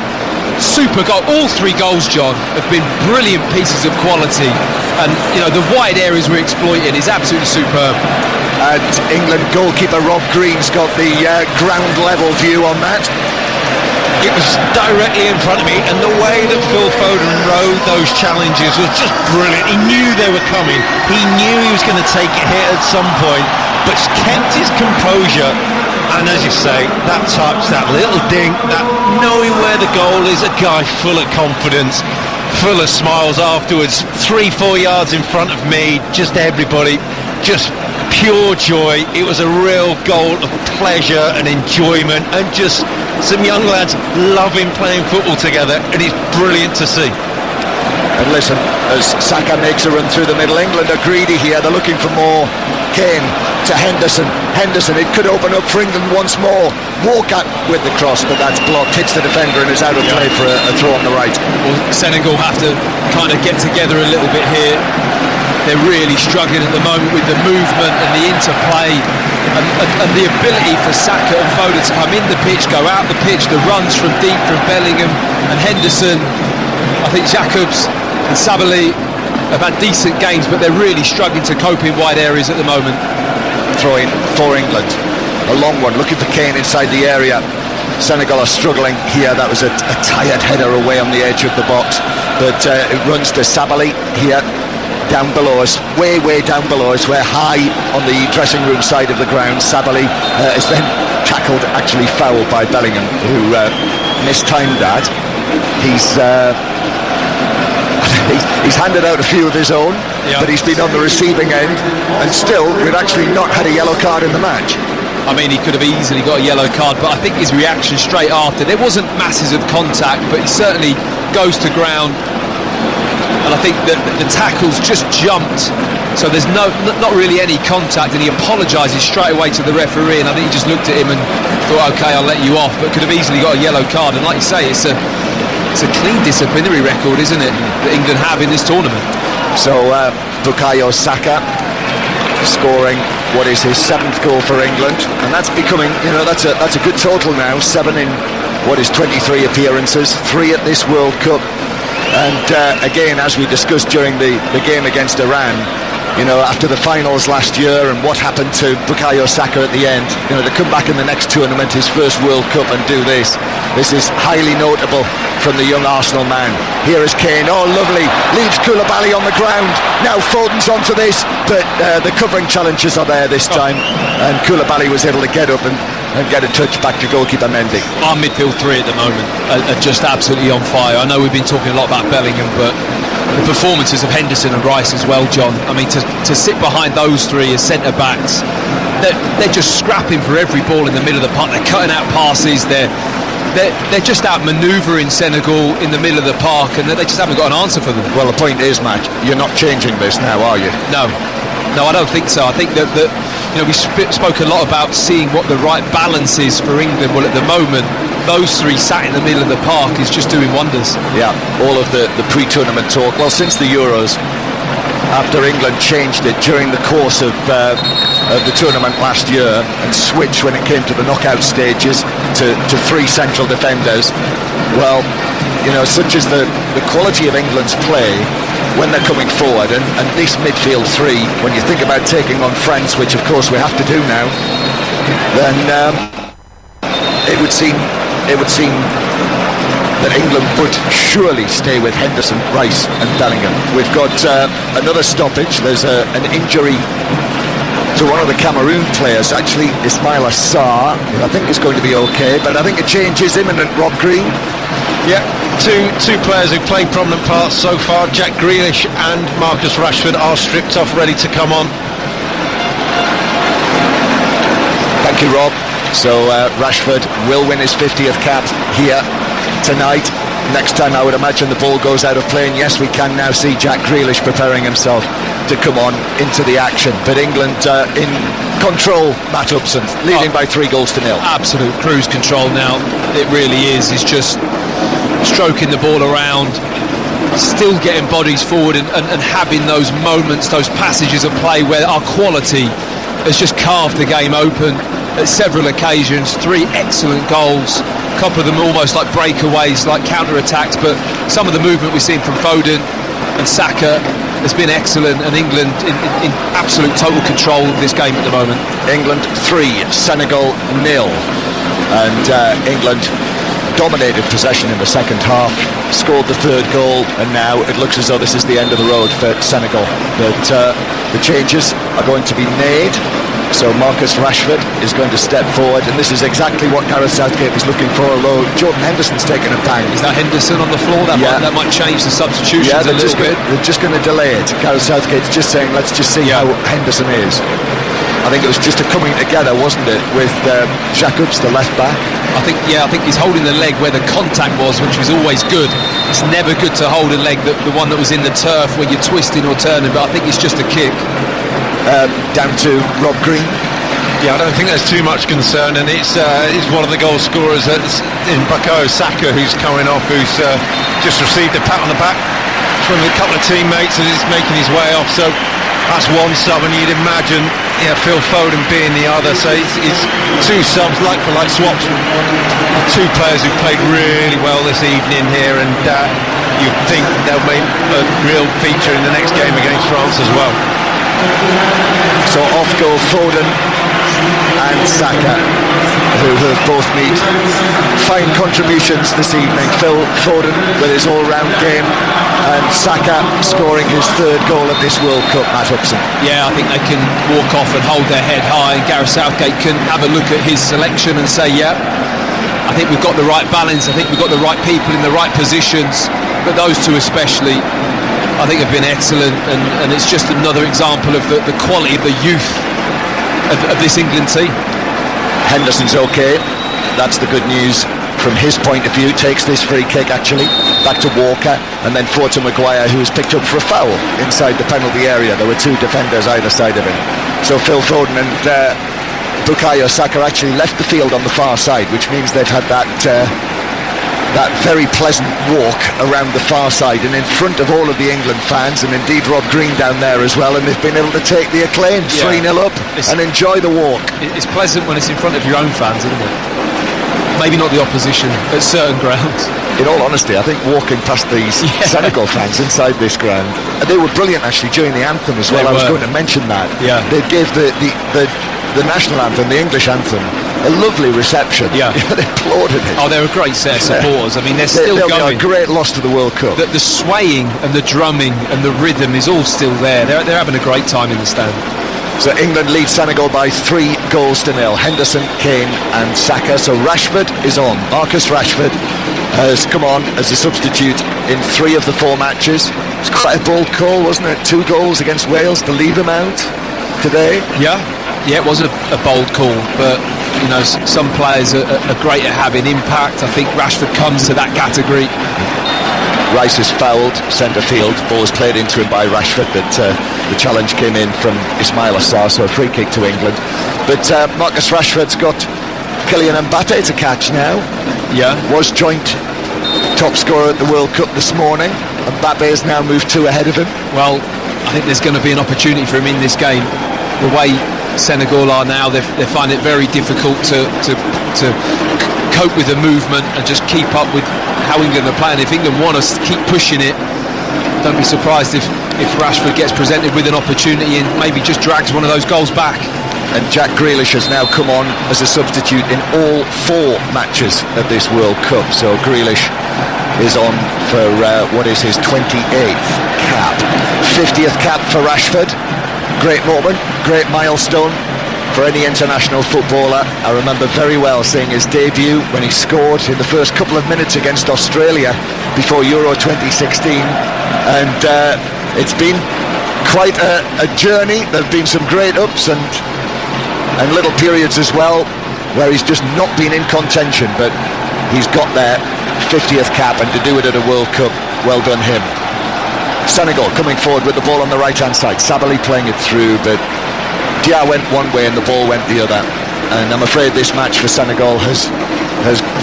Speaker 2: Super goal. All 3 goals, John, have been brilliant pieces of quality. And, you know, the wide areas we're exploiting is absolutely superb.
Speaker 1: And England goalkeeper Rob Green's got the ground level view on that.
Speaker 3: It was directly in front of me, and the way that Phil Foden rode those challenges was just brilliant. He knew they were coming. He knew he was going to take a hit at some point, but kept his composure. And as you say, that touch, that little dink, that knowing where the goal is, a guy full of confidence, full of smiles afterwards. 3-4 yards in front of me, just everybody, just pure joy. It was a real goal of pleasure and enjoyment, and just some young lads loving playing football together, and it's brilliant to see.
Speaker 1: And listen, as Saka makes a run through the middle, England are greedy here, they're looking for more. Kane to Henderson, it could open up for England once more. Walker with the cross, but that's blocked, hits the defender and is out of play for a throw on the right.
Speaker 2: Well, Senegal have to kind of get together a little bit here. They're really struggling at the moment with the movement and the interplay and the ability for Saka and Foden to come in the pitch, go out the pitch, the runs from deep from Bellingham and Henderson. I think Jacobs and Sabali have had decent games, but they're really struggling to cope in wide areas at the moment.
Speaker 1: Throw-in for England, a long one, looking for Kane inside the area. Senegal are struggling here. That was a tired header away on the edge of the box, but it runs to Sabali here. down below us, way down below us. We're high on the dressing room side of the ground. Sabali is then tackled, actually fouled by Bellingham, who mistimed that. He's handed out a few of his own, but he's been on the receiving end, and still we've actually not had a yellow card in the match.
Speaker 2: I mean, he could have easily got a yellow card, but I think his reaction straight after, there wasn't masses of contact, but he certainly goes to ground, and I think that the tackles just jumped, so there's not really any contact, and he apologises straight away to the referee, and I think he just looked at him and thought, OK, I'll let you off, but could have easily got a yellow card. And like you say, it's a clean disciplinary record, isn't it, that England have in this tournament.
Speaker 1: So Bukayo Saka scoring what is his 7th goal for England, and that's becoming, that's a good total now. 7 in what is 23 appearances, 3 at this World Cup, and again, as we discussed during the game against Iran, after the finals last year and what happened to Bukayo Saka at the end, to come back in the next tournament, his first World Cup, and do this is highly notable from the young Arsenal man. Here is Kane, oh lovely, leaves Koulibaly on the ground, now Foden's onto this, but the covering challenges are there this time, and Koulibaly was able to get up and get a touch back to goalkeeper Mendy.
Speaker 2: Our midfield 3 at the moment are just absolutely on fire. I know we've been talking a lot about Bellingham, but the performances of Henderson and Rice as well, John. I mean, to sit behind those 3 as centre-backs, they're just scrapping for every ball in the middle of the park. They're cutting out passes, they're just out manoeuvring Senegal in the middle of the park, and they just haven't got an answer for them.
Speaker 1: Well, the point is, Matt, you're not changing this now, are you?
Speaker 2: No, I don't think so. I think that we spoke a lot about seeing what the right balance is for England. Well, at the moment, those 3 sat in the middle of the park is just doing wonders.
Speaker 1: Yeah, all of the pre-tournament talk. Well, since the Euros, after England changed it during the course of the tournament last year and switched when it came to the knockout stages to 3 central defenders, well, such as the quality of England's play when they're coming forward, and this midfield 3, when you think about taking on France, which of course we have to do now, then it would seem that England would surely stay with Henderson, Rice and Bellingham. We've got another stoppage. There's an injury to one of the Cameroon players, actually Ismail Assar, who I think is going to be okay, but I think a change is imminent. Rob Green.
Speaker 3: Yeah, two players who played prominent parts so far, Jack Grealish and Marcus Rashford, are stripped off, ready to come on.
Speaker 1: Thank you, Rob. So Rashford will win his 50th cap here tonight. Next time I would imagine the ball goes out of play, and yes, we can now see Jack Grealish preparing himself to come on into the action. But England in control, Matt Upson, leading by 3-0.
Speaker 2: Absolute cruise control now, it really is. It's just stroking the ball around, still getting bodies forward and having those moments, those passages of play where our quality has just carved the game open at several occasions. 3 excellent goals, a couple of them almost like breakaways, like counter-attacks, but some of the movement we've seen from Foden and Saka has been excellent, and England in absolute total control of this game at the moment.
Speaker 1: England 3, Senegal 0, and England dominated possession in the second half, scored the 3rd goal, and now it looks as though this is the end of the road for Senegal. But the changes are going to be made. So Marcus Rashford is going to step forward, and this is exactly what Gareth Southgate was looking for, although Jordan Henderson's taken a bang.
Speaker 2: Is that Henderson on the floor? That might change the substitutions a little bit.
Speaker 1: They're just going to delay it. Gareth Southgate's just saying, let's just see how Henderson is. I think it was just a coming together, wasn't it, with Jacobs, the left back.
Speaker 2: I think he's holding the leg where the contact was, which was always good. It's never good to hold a leg, the one that was in the turf where you're twisting or turning, but I think it's just a kick.
Speaker 1: Down to Rob Green.
Speaker 3: Yeah, I don't think there's too much concern, and it's one of the goal scorers in Bukayo Saka who's coming off, who's just received a pat on the back from a couple of teammates and is making his way off. So that's one sub, and you'd imagine Phil Foden being the other. So it's 2 subs, like for like swaps. 2 players who played really well this evening here, and you think they'll make a real feature in the next game against France as well.
Speaker 1: So off goal Foden, and Saka, who have both made fine contributions this evening. Phil Foden with his all-round game, and Saka scoring his third goal of this World Cup, Matt Upson.
Speaker 2: Yeah, I think they can walk off and hold their head high, and Gareth Southgate can have a look at his selection and say, yeah, I think we've got the right balance, I think we've got the right people in the right positions, but those two especially, I think have been excellent, and it's just another example of the quality of the youth of this England team.
Speaker 1: Henderson's okay, that's the good news from his point of view. Takes this free kick actually back to Walker, and then forward to Maguire, who was picked up for a foul inside the penalty area. There were two defenders either side of him, so Phil Foden and Bukayo Saka actually left the field on the far side, which means they've had that very pleasant walk around the far side and in front of all of the England fans, and indeed Rob Green down there as well, and they've been able to take the acclaim 3-0 up and enjoy the walk.
Speaker 2: It's pleasant when it's in front of your own fans, isn't it? Maybe not the opposition at certain grounds.
Speaker 1: In all honesty, I think walking past these Senegal fans inside this ground, they were brilliant actually during the anthem as well. I was going to mention that.
Speaker 2: Yeah.
Speaker 1: They gave the national anthem, the English anthem, a lovely reception.
Speaker 2: Yeah.
Speaker 1: They applauded it.
Speaker 2: Oh, they're a great set of supporters. I mean, they're still
Speaker 1: they'll
Speaker 2: going.
Speaker 1: Be a great loss to the World Cup.
Speaker 2: The swaying and the drumming and the rhythm is all still there. They're having a great time in the stand.
Speaker 1: So England lead Senegal by 3-0. Henderson, Kane and Saka. So Rashford is on. Marcus Rashford has come on as a substitute in 3 of the 4 matches. It's quite a bold call, wasn't it? 2 goals against Wales to leave him out today.
Speaker 2: Yeah, it was a bold call, but you know, some players are great at having impact. I think Rashford comes to that category.
Speaker 1: Rice is fouled, centre field. Ball was played into him by Rashford, but the challenge came in from Ismail Assar, so a free kick to England. But Marcus Rashford's got Kylian Mbappe to catch now.
Speaker 2: Yeah.
Speaker 1: Was joint top scorer at the World Cup this morning. Mbappe has now moved 2 ahead of him.
Speaker 2: Well, I think there's going to be an opportunity for him in this game. The way Senegal are now, they find it very difficult to cope with the movement and just keep up with how England are playing. If England want to keep pushing it, don't be surprised if Rashford gets presented with an opportunity and maybe just drags one of those goals back.
Speaker 1: And Jack Grealish has now come on as a substitute in all 4 matches of this World Cup. So Grealish is on for what is his 28th cap. 50th cap for Rashford. Great moment, great milestone for any international footballer. I remember very well seeing his debut when he scored in the first couple of minutes against Australia before Euro 2016, and it's been quite a journey. There have been some great ups and little periods as well where he's just not been in contention, but he's got there, 50th cap, and to do it at a World Cup, well done him. Senegal coming forward with the ball on the right hand side, Sabali playing it through, but Dia went one way and the ball went the other, and I'm afraid this match for Senegal has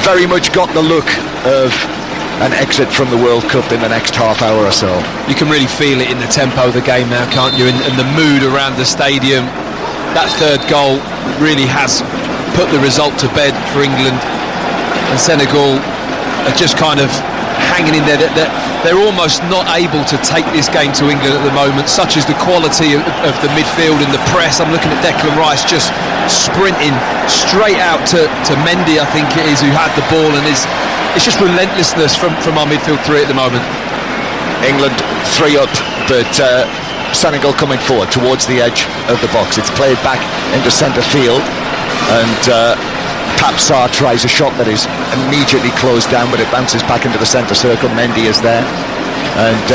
Speaker 1: very much got the look of an exit from the World Cup in the next half hour or so.
Speaker 2: You can really feel it in the tempo of the game now, can't you, and the mood around the stadium. That third goal really has put the result to bed for England, and Senegal are just kind of hanging in there. They're almost not able to take this game to England at the moment, such as the quality of the midfield and the press. I'm looking at Declan Rice just sprinting straight out to Mendy, I think it is, who had the ball, and it's just relentlessness from our midfield 3 at the moment.
Speaker 1: England 3 up, but Senegal coming forward towards the edge of the box. It's played back into centre field, and Pape Sarr tries a shot that is immediately closed down, but it bounces back into the centre circle. Mendy is there, and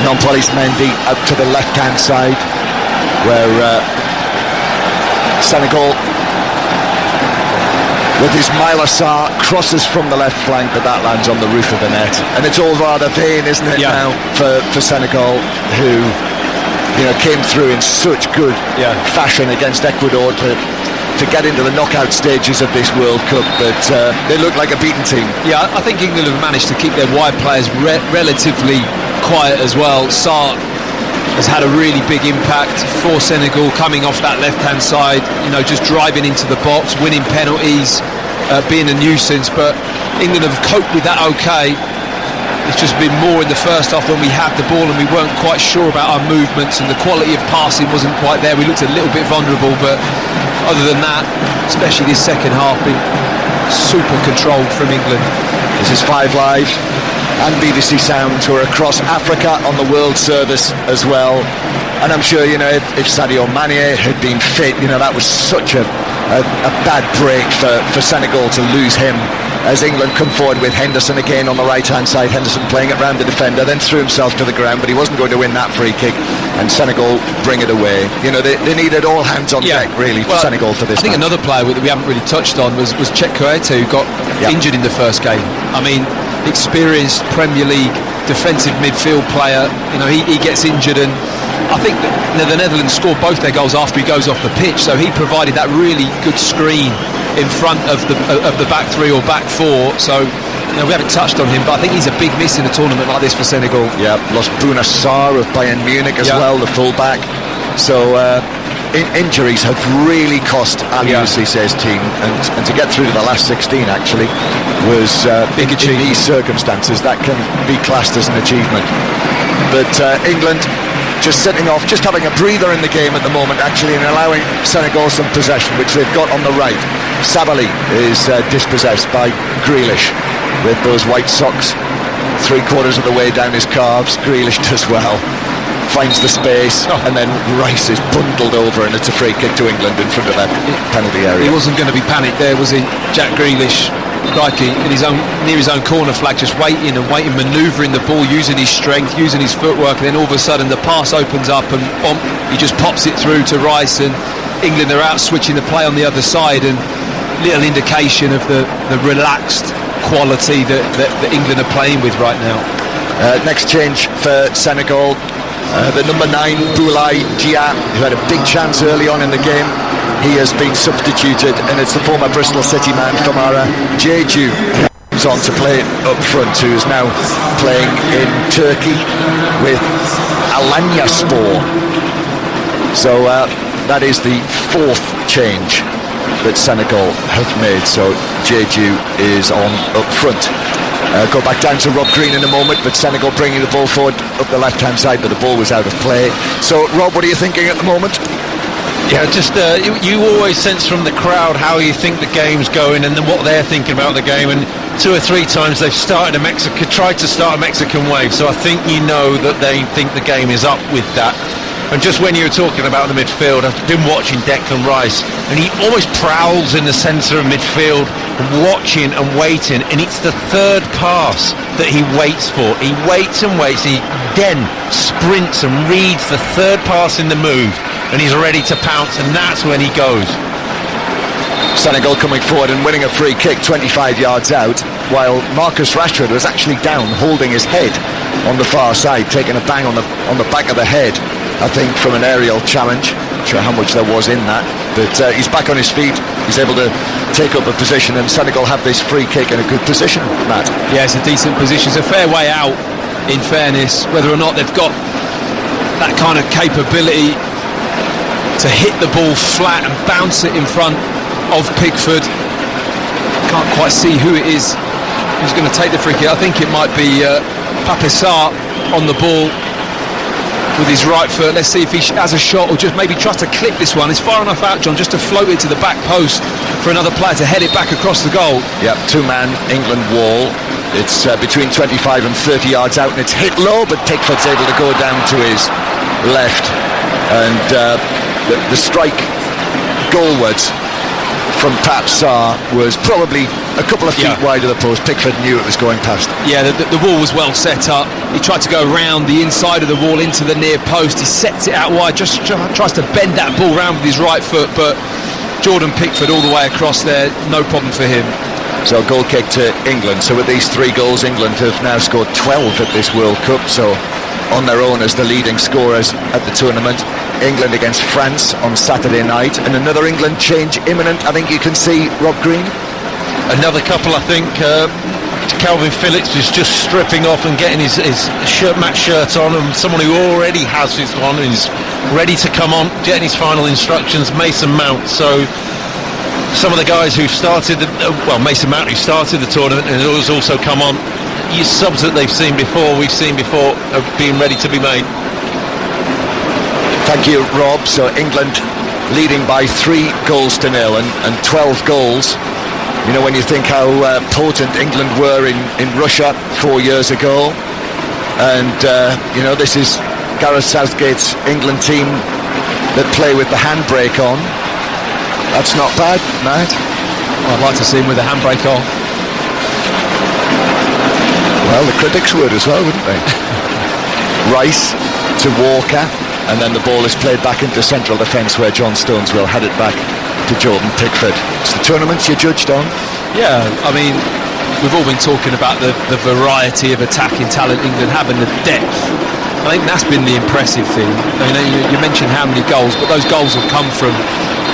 Speaker 1: Nampalys Mendy out to the left hand side, where Senegal with Ismail Assar crosses from the left flank, but that lands on the roof of the net, and it's all rather vain, isn't it, now for Senegal, who came through in such good fashion against Ecuador to get into the knockout stages of this World Cup, but they look like a beaten team.
Speaker 2: Yeah, I think England have managed to keep their wide players relatively quiet as well. Sarr has had a really big impact for Senegal, coming off that left-hand side, just driving into the box, winning penalties, being a nuisance, but England have coped with that okay. It's just been more in the first half when we had the ball and we weren't quite sure about our movements, and the quality of passing wasn't quite there. We looked a little bit vulnerable, but other than that, especially this second half, been super controlled from England.
Speaker 1: This is 5 Live and BBC Sound, who are across Africa on the World Service as well. And I'm sure, you know, if Sadio Mane had been fit, you know, that was such a bad break for Senegal to lose him, as England come forward with Henderson again on the right-hand side. Henderson playing it round the defender, then threw himself to the ground, but he wasn't going to win that free kick, and Senegal bring it away. You know, they needed all hands on deck, really, for Senegal for this.
Speaker 2: I think another player that we haven't really touched on was Chet Koete, who got injured in the first game. I mean, experienced Premier League defensive midfield player, you know, he gets injured, and I think the Netherlands scored both their goals after he goes off the pitch, so he provided that really good screen in front of the back three or back four. So, you know, we haven't touched on him, but I think he's a big miss in a tournament like this for Senegal. Yeah,
Speaker 1: lost Bouna Sarr of Bayern Munich as well, the full-back. So injuries have really cost Aliou Cissé's team, and to get through to the last 16 actually was big in these circumstances. That can be classed as an achievement. But England just sitting off, just having a breather in the game at the moment actually, and allowing Senegal some possession, which they've got on the right. Sabali is dispossessed by Grealish with those white socks 3/4 of the way down his calves. Grealish does well, finds the space, and then Rice is bundled over, and it's a free kick to England in front of that penalty area.
Speaker 2: He wasn't going to be panicked there, was he? Jack Grealish, crikey, in near his own corner flag, just waiting, manoeuvring the ball, using his strength, using his footwork, and then all of a sudden the pass opens up and he just pops it through to Rice, and England are out switching the play on the other side, and little indication of the relaxed quality that England are playing with right now.
Speaker 1: Next change for Senegal, the number 9 Boulaye Dia, who had a big chance early on in the game. He has been substituted, and it's the former Bristol City man Famara Jeju who's on to play up front, who is now playing in Turkey with Alanyaspor. So that is the 4th change that Senegal have made. So Jeju is on up front. Go back down to Rob Green in a moment, but Senegal bringing the ball forward up the left-hand side, but the ball was out of play. So Rob, what are you thinking at the moment?
Speaker 3: Yeah, just you always sense from the crowd how you think the game's going, and then what they're thinking about the game. And 2 or 3 times they've tried to start a Mexican wave. So I think you know that they think the game is up with that. And just when you were talking about the midfield, I've been watching Declan Rice, and he almost prowls in the centre of midfield, watching and waiting, and it's the 3rd pass that he waits for. He waits and waits, he then sprints and reads the 3rd pass in the move, and he's ready to pounce, and that's when he goes.
Speaker 1: Senegal coming forward and winning a free kick 25 yards out, while Marcus Rashford was actually down, holding his head on the far side, taking a bang on the back of the head, I think, from an aerial challenge. Not sure how much there was in that, but he's back on his feet. He's able to take up a position, and Senegal have this free kick in a good position, Matt.
Speaker 2: Yeah, it's a decent position. It's a fair way out, in fairness. Whether or not they've got that kind of capability to hit the ball flat and bounce it in front of Pickford, can't quite see who it is who's going to take the free kick. I think it might be Pape Sarr on the ball with his right foot. Let's see if he has a shot, or just maybe tries to clip this one. It's far enough out, John, just to float it to the back post for another player to head it back across the goal.
Speaker 1: Yep, 2-man England wall. It's between 25 and 30 yards out, and it's hit low, but Pickford's able to go down to his left, and the strike goalwards from Pape Sarr was probably a couple of feet wide of the post. Pickford knew it was going past.
Speaker 2: Yeah, the wall was well set up. He tried to go around the inside of the wall into the near post. He sets it out wide, just tries to bend that ball round with his right foot, but Jordan Pickford all the way across there, no problem for him.
Speaker 1: So goal kick to England. So with these 3 goals, England have now scored 12 at this World Cup, so on their own as the leading scorers at the tournament. England against France on Saturday night, and another England change imminent, I think you can see, Rob Green.
Speaker 3: Another couple, I think. Calvin Phillips is just stripping off and getting his match shirt on, and someone who already has his one is ready to come on, getting his final instructions, Mason Mount. So some of the guys who started Mason Mount, who started the tournament and has also come on your subs that we've seen before are being ready to be made.
Speaker 1: Thank you, Rob. So England leading by 3 goals to nil and 12 goals. You know, when you think how potent England were in Russia 4 years ago, and you know, this is Gareth Southgate's England team that play with the handbrake on. That's not bad, Matt.
Speaker 2: I'd like to see him with the handbrake off.
Speaker 1: Well, the critics would as well, wouldn't they? Rice to Walker, and then the ball is played back into central defence where John Stones will head it back to Jordan Pickford. It's the tournaments you're judged on.
Speaker 2: Yeah, I mean, we've all been talking about the variety of attacking talent England have and the depth. I think that's been the impressive thing. I mean, you mentioned how many goals, but those goals have come from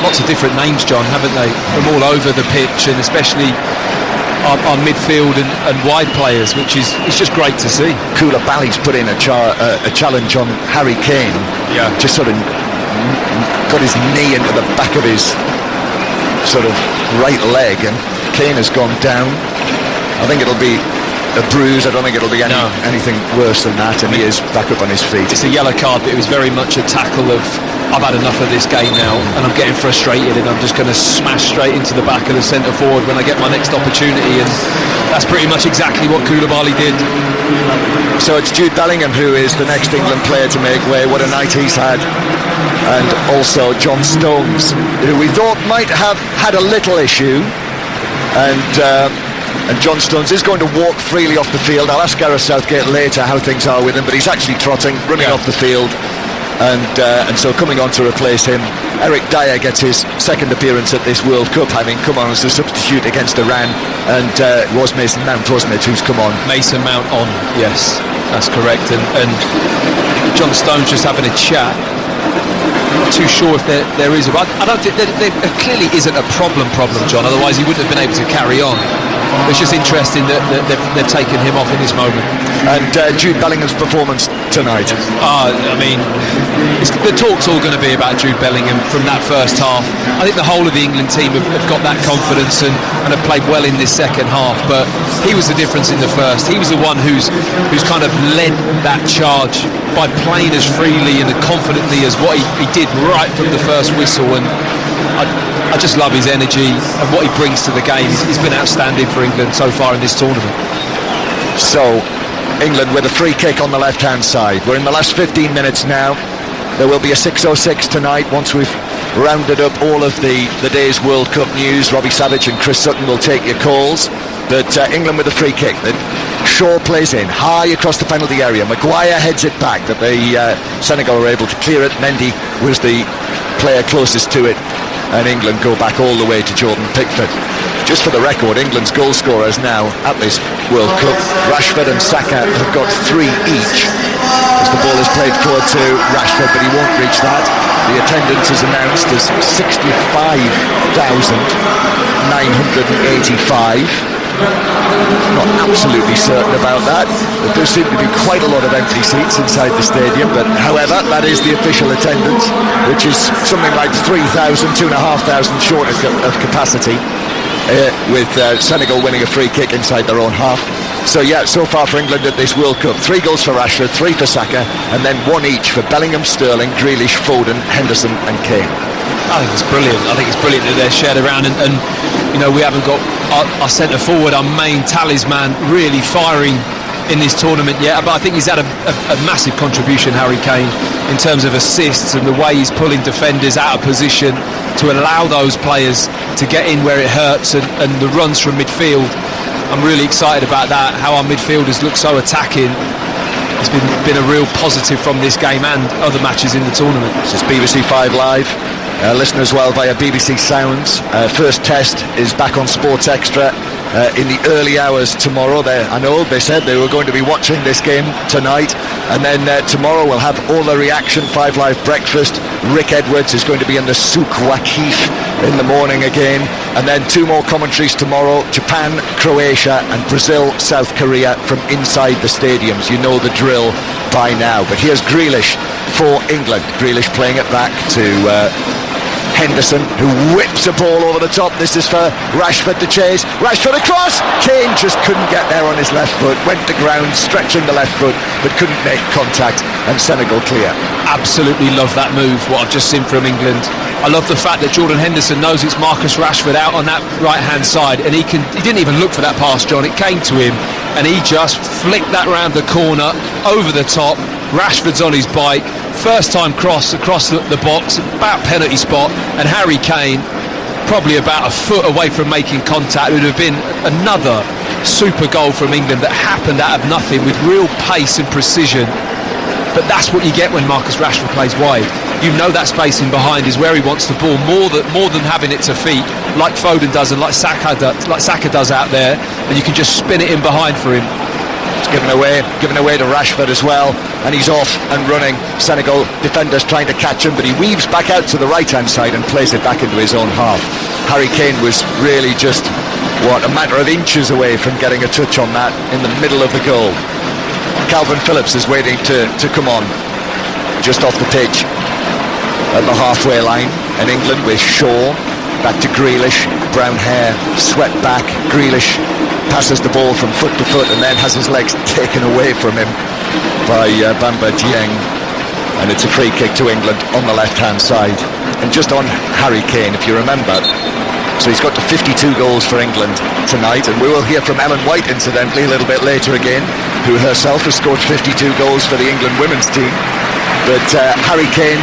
Speaker 2: lots of different names, John, haven't they? From all over the pitch, and especially our midfield and wide players, which is it's just great to see.
Speaker 1: Koulibaly's put in a challenge on Harry Kane.
Speaker 2: Yeah.
Speaker 1: Just sort of got his knee into the back of his sort of right leg, and Kane has gone down. I think it'll be a bruise. I don't think it'll be anything worse than that, and he is back up on his feet.
Speaker 2: It's a yellow card, but it was very much a tackle of, I've had enough of this game now and I'm getting frustrated and I'm just going to smash straight into the back of the centre forward when I get my next opportunity, and that's pretty much exactly what Koulibaly did.
Speaker 1: So it's Jude Bellingham who is the next England player to make way. What a night he's had. And also John Stones, who we thought might have had a little issue, and John Stones is going to walk freely off the field. I'll ask Gareth Southgate later how things are with him, but he's actually trotting, running off the field, and so coming on to replace him, Eric Dyer gets his second appearance at this World Cup, having come on as a substitute against Iran, and it was Mason Mount, wasn't it, who's come on?
Speaker 2: Mason Mount on, yes, that's correct, and John Stones just having a chat. I'm not too sure if there is. I don't think there clearly isn't a problem, John. Otherwise, he wouldn't have been able to carry on. It's just interesting that they've taken him off in this moment.
Speaker 1: And Jude Bellingham's performance tonight.
Speaker 2: I mean, the talk's all going to be about Jude Bellingham from that first half. I think the whole of the England team have got that confidence and have played well in this second half. But he was the difference in the first. He was the one who's kind of led that charge by playing as freely and as confidently as what he did right from the first whistle. And I just love his energy and what he brings to the game. He's been outstanding for England so far in this tournament.
Speaker 1: So, England with a free kick on the left-hand side. We're in the last 15 minutes now. There will be a 6:06 tonight once we've rounded up all of the day's World Cup news. Robbie Savage and Chris Sutton will take your calls. But England with a free kick that Shaw plays in high across the penalty area. Maguire heads it back, but the Senegal were able to clear it. Mendy was the player closest to it, and England go back all the way to Jordan Pickford. Just for the record, England's goal scorers now at this World Cup, Rashford and Saka, have got 3 each as the ball is played forward to Rashford, but he won't reach that. The attendance is announced as 65,985. Not absolutely certain about that. There does seem to be quite a lot of empty seats inside the stadium, but however, that is the official attendance, which is something like 3,000, 2,500 short of capacity, with Senegal winning a free kick inside their own half. So yeah, so far for England at this World Cup, 3 goals for Rashford, 3 for Saka, and then 1 each for Bellingham, Sterling, Grealish, Foden, Henderson and Kane.
Speaker 2: I think it's brilliant. I think it's brilliant that they're shared around, and you know, we haven't got our centre forward, our main talisman, really firing in this tournament yet, but I think he's had a massive contribution, Harry Kane, in terms of assists and the way he's pulling defenders out of position to allow those players to get in where it hurts, and the runs from midfield. I'm really excited about that, how our midfielders look so attacking. It's been a real positive from this game and other matches in the tournament.
Speaker 1: This is BBC 5 Live. Listen as well via BBC Sounds. First test is back on Sports Extra in the early hours tomorrow. I know they said they were going to be watching this game tonight, and then tomorrow we'll have all the reaction. 5 Live breakfast. Rick Edwards is going to be in the Souk Waqif in the morning again, and then 2 more commentaries tomorrow: Japan, Croatia and Brazil, South Korea, from inside the stadiums. You know the drill by now, but here's Grealish for England. Grealish playing it back to Henderson, who whips a ball over the top. This is for Rashford to chase. Rashford across. Kane just couldn't get there on his left foot. Went to ground, stretching the left foot, but couldn't make contact, and Senegal clear.
Speaker 2: Absolutely love that move, what I've just seen from England. I love the fact that Jordan Henderson knows it's Marcus Rashford out on that right-hand side, and he didn't even look for that pass, John. It came to him, and he just flicked that round the corner, over the top. Rashford's on his bike, first time cross across the box, about penalty spot, and Harry Kane probably about a foot away from making contact. It would have been another super goal from England that happened out of nothing with real pace and precision. But that's what you get when Marcus Rashford plays wide. You know that spacing behind is where he wants the ball more than having it to feet, like Foden does and like Saka does out there, and you can just spin it in behind for him.
Speaker 1: It's given away to Rashford as well, and he's off and running. Senegal defenders trying to catch him, but he weaves back out to the right-hand side and plays it back into his own half. Harry Kane was really just, a matter of inches away from getting a touch on that in the middle of the goal. Calvin Phillips is waiting to come on, just off the pitch at the halfway line, and England with Shaw back to Grealish, brown hair, swept back. Grealish passes the ball from foot to foot and then has his legs taken away from him by Bamba Dieng, and it's a free kick to England on the left-hand side. And just on Harry Kane, if you remember, so he's got to 52 goals for England tonight, and we will hear from Ellen White, incidentally, a little bit later again, who herself has scored 52 goals for the England women's team. But Harry Kane,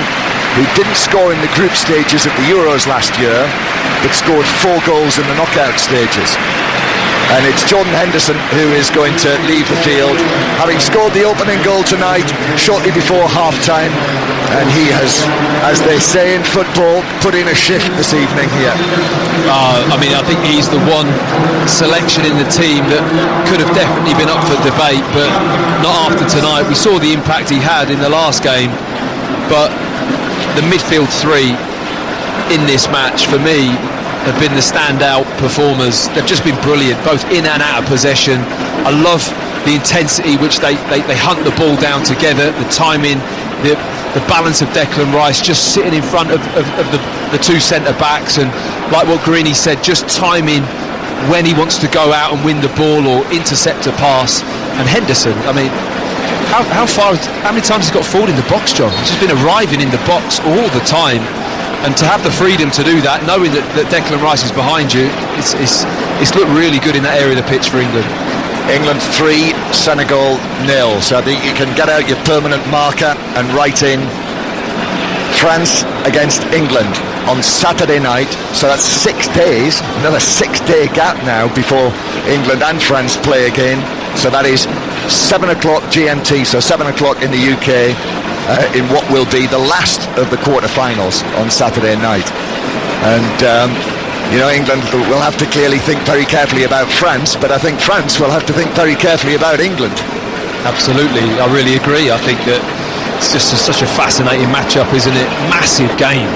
Speaker 1: who didn't score in the group stages at the Euros last year, but scored 4 goals in the knockout stages. And it's Jordan Henderson who is going to leave the field, having scored the opening goal tonight shortly before half-time, and he has, as they say in football, put in a shift this evening here.
Speaker 2: I think he's the one selection in the team that could have definitely been up for debate, but not after tonight. We saw the impact he had in the last game, but the midfield three in this match, for me, have been the standout performers. They've just been brilliant, both in and out of possession. I love the intensity which they hunt the ball down together, the timing, the balance of Declan Rice just sitting in front of the two centre-backs, and like what Greeny said, just timing when he wants to go out and win the ball or intercept a pass. And Henderson, I mean, how many times has he got forward in the box, John? He's just been arriving in the box all the time. And to have the freedom to do that, knowing that Declan Rice is behind you, it's looked really good in that area of the pitch for England.
Speaker 1: England 3, Senegal 0. So I think you can get out your permanent marker and write in France against England on Saturday night. So that's 6 days, another 6-day gap now before England and France play again. So that is 7 o'clock GMT, so 7 o'clock in the UK. In what will be the last of the quarter-finals on Saturday night. And, England will have to clearly think very carefully about France, but I think France will have to think very carefully about England.
Speaker 2: Absolutely, I really agree. I think that it's just such a fascinating match-up, isn't it? Massive game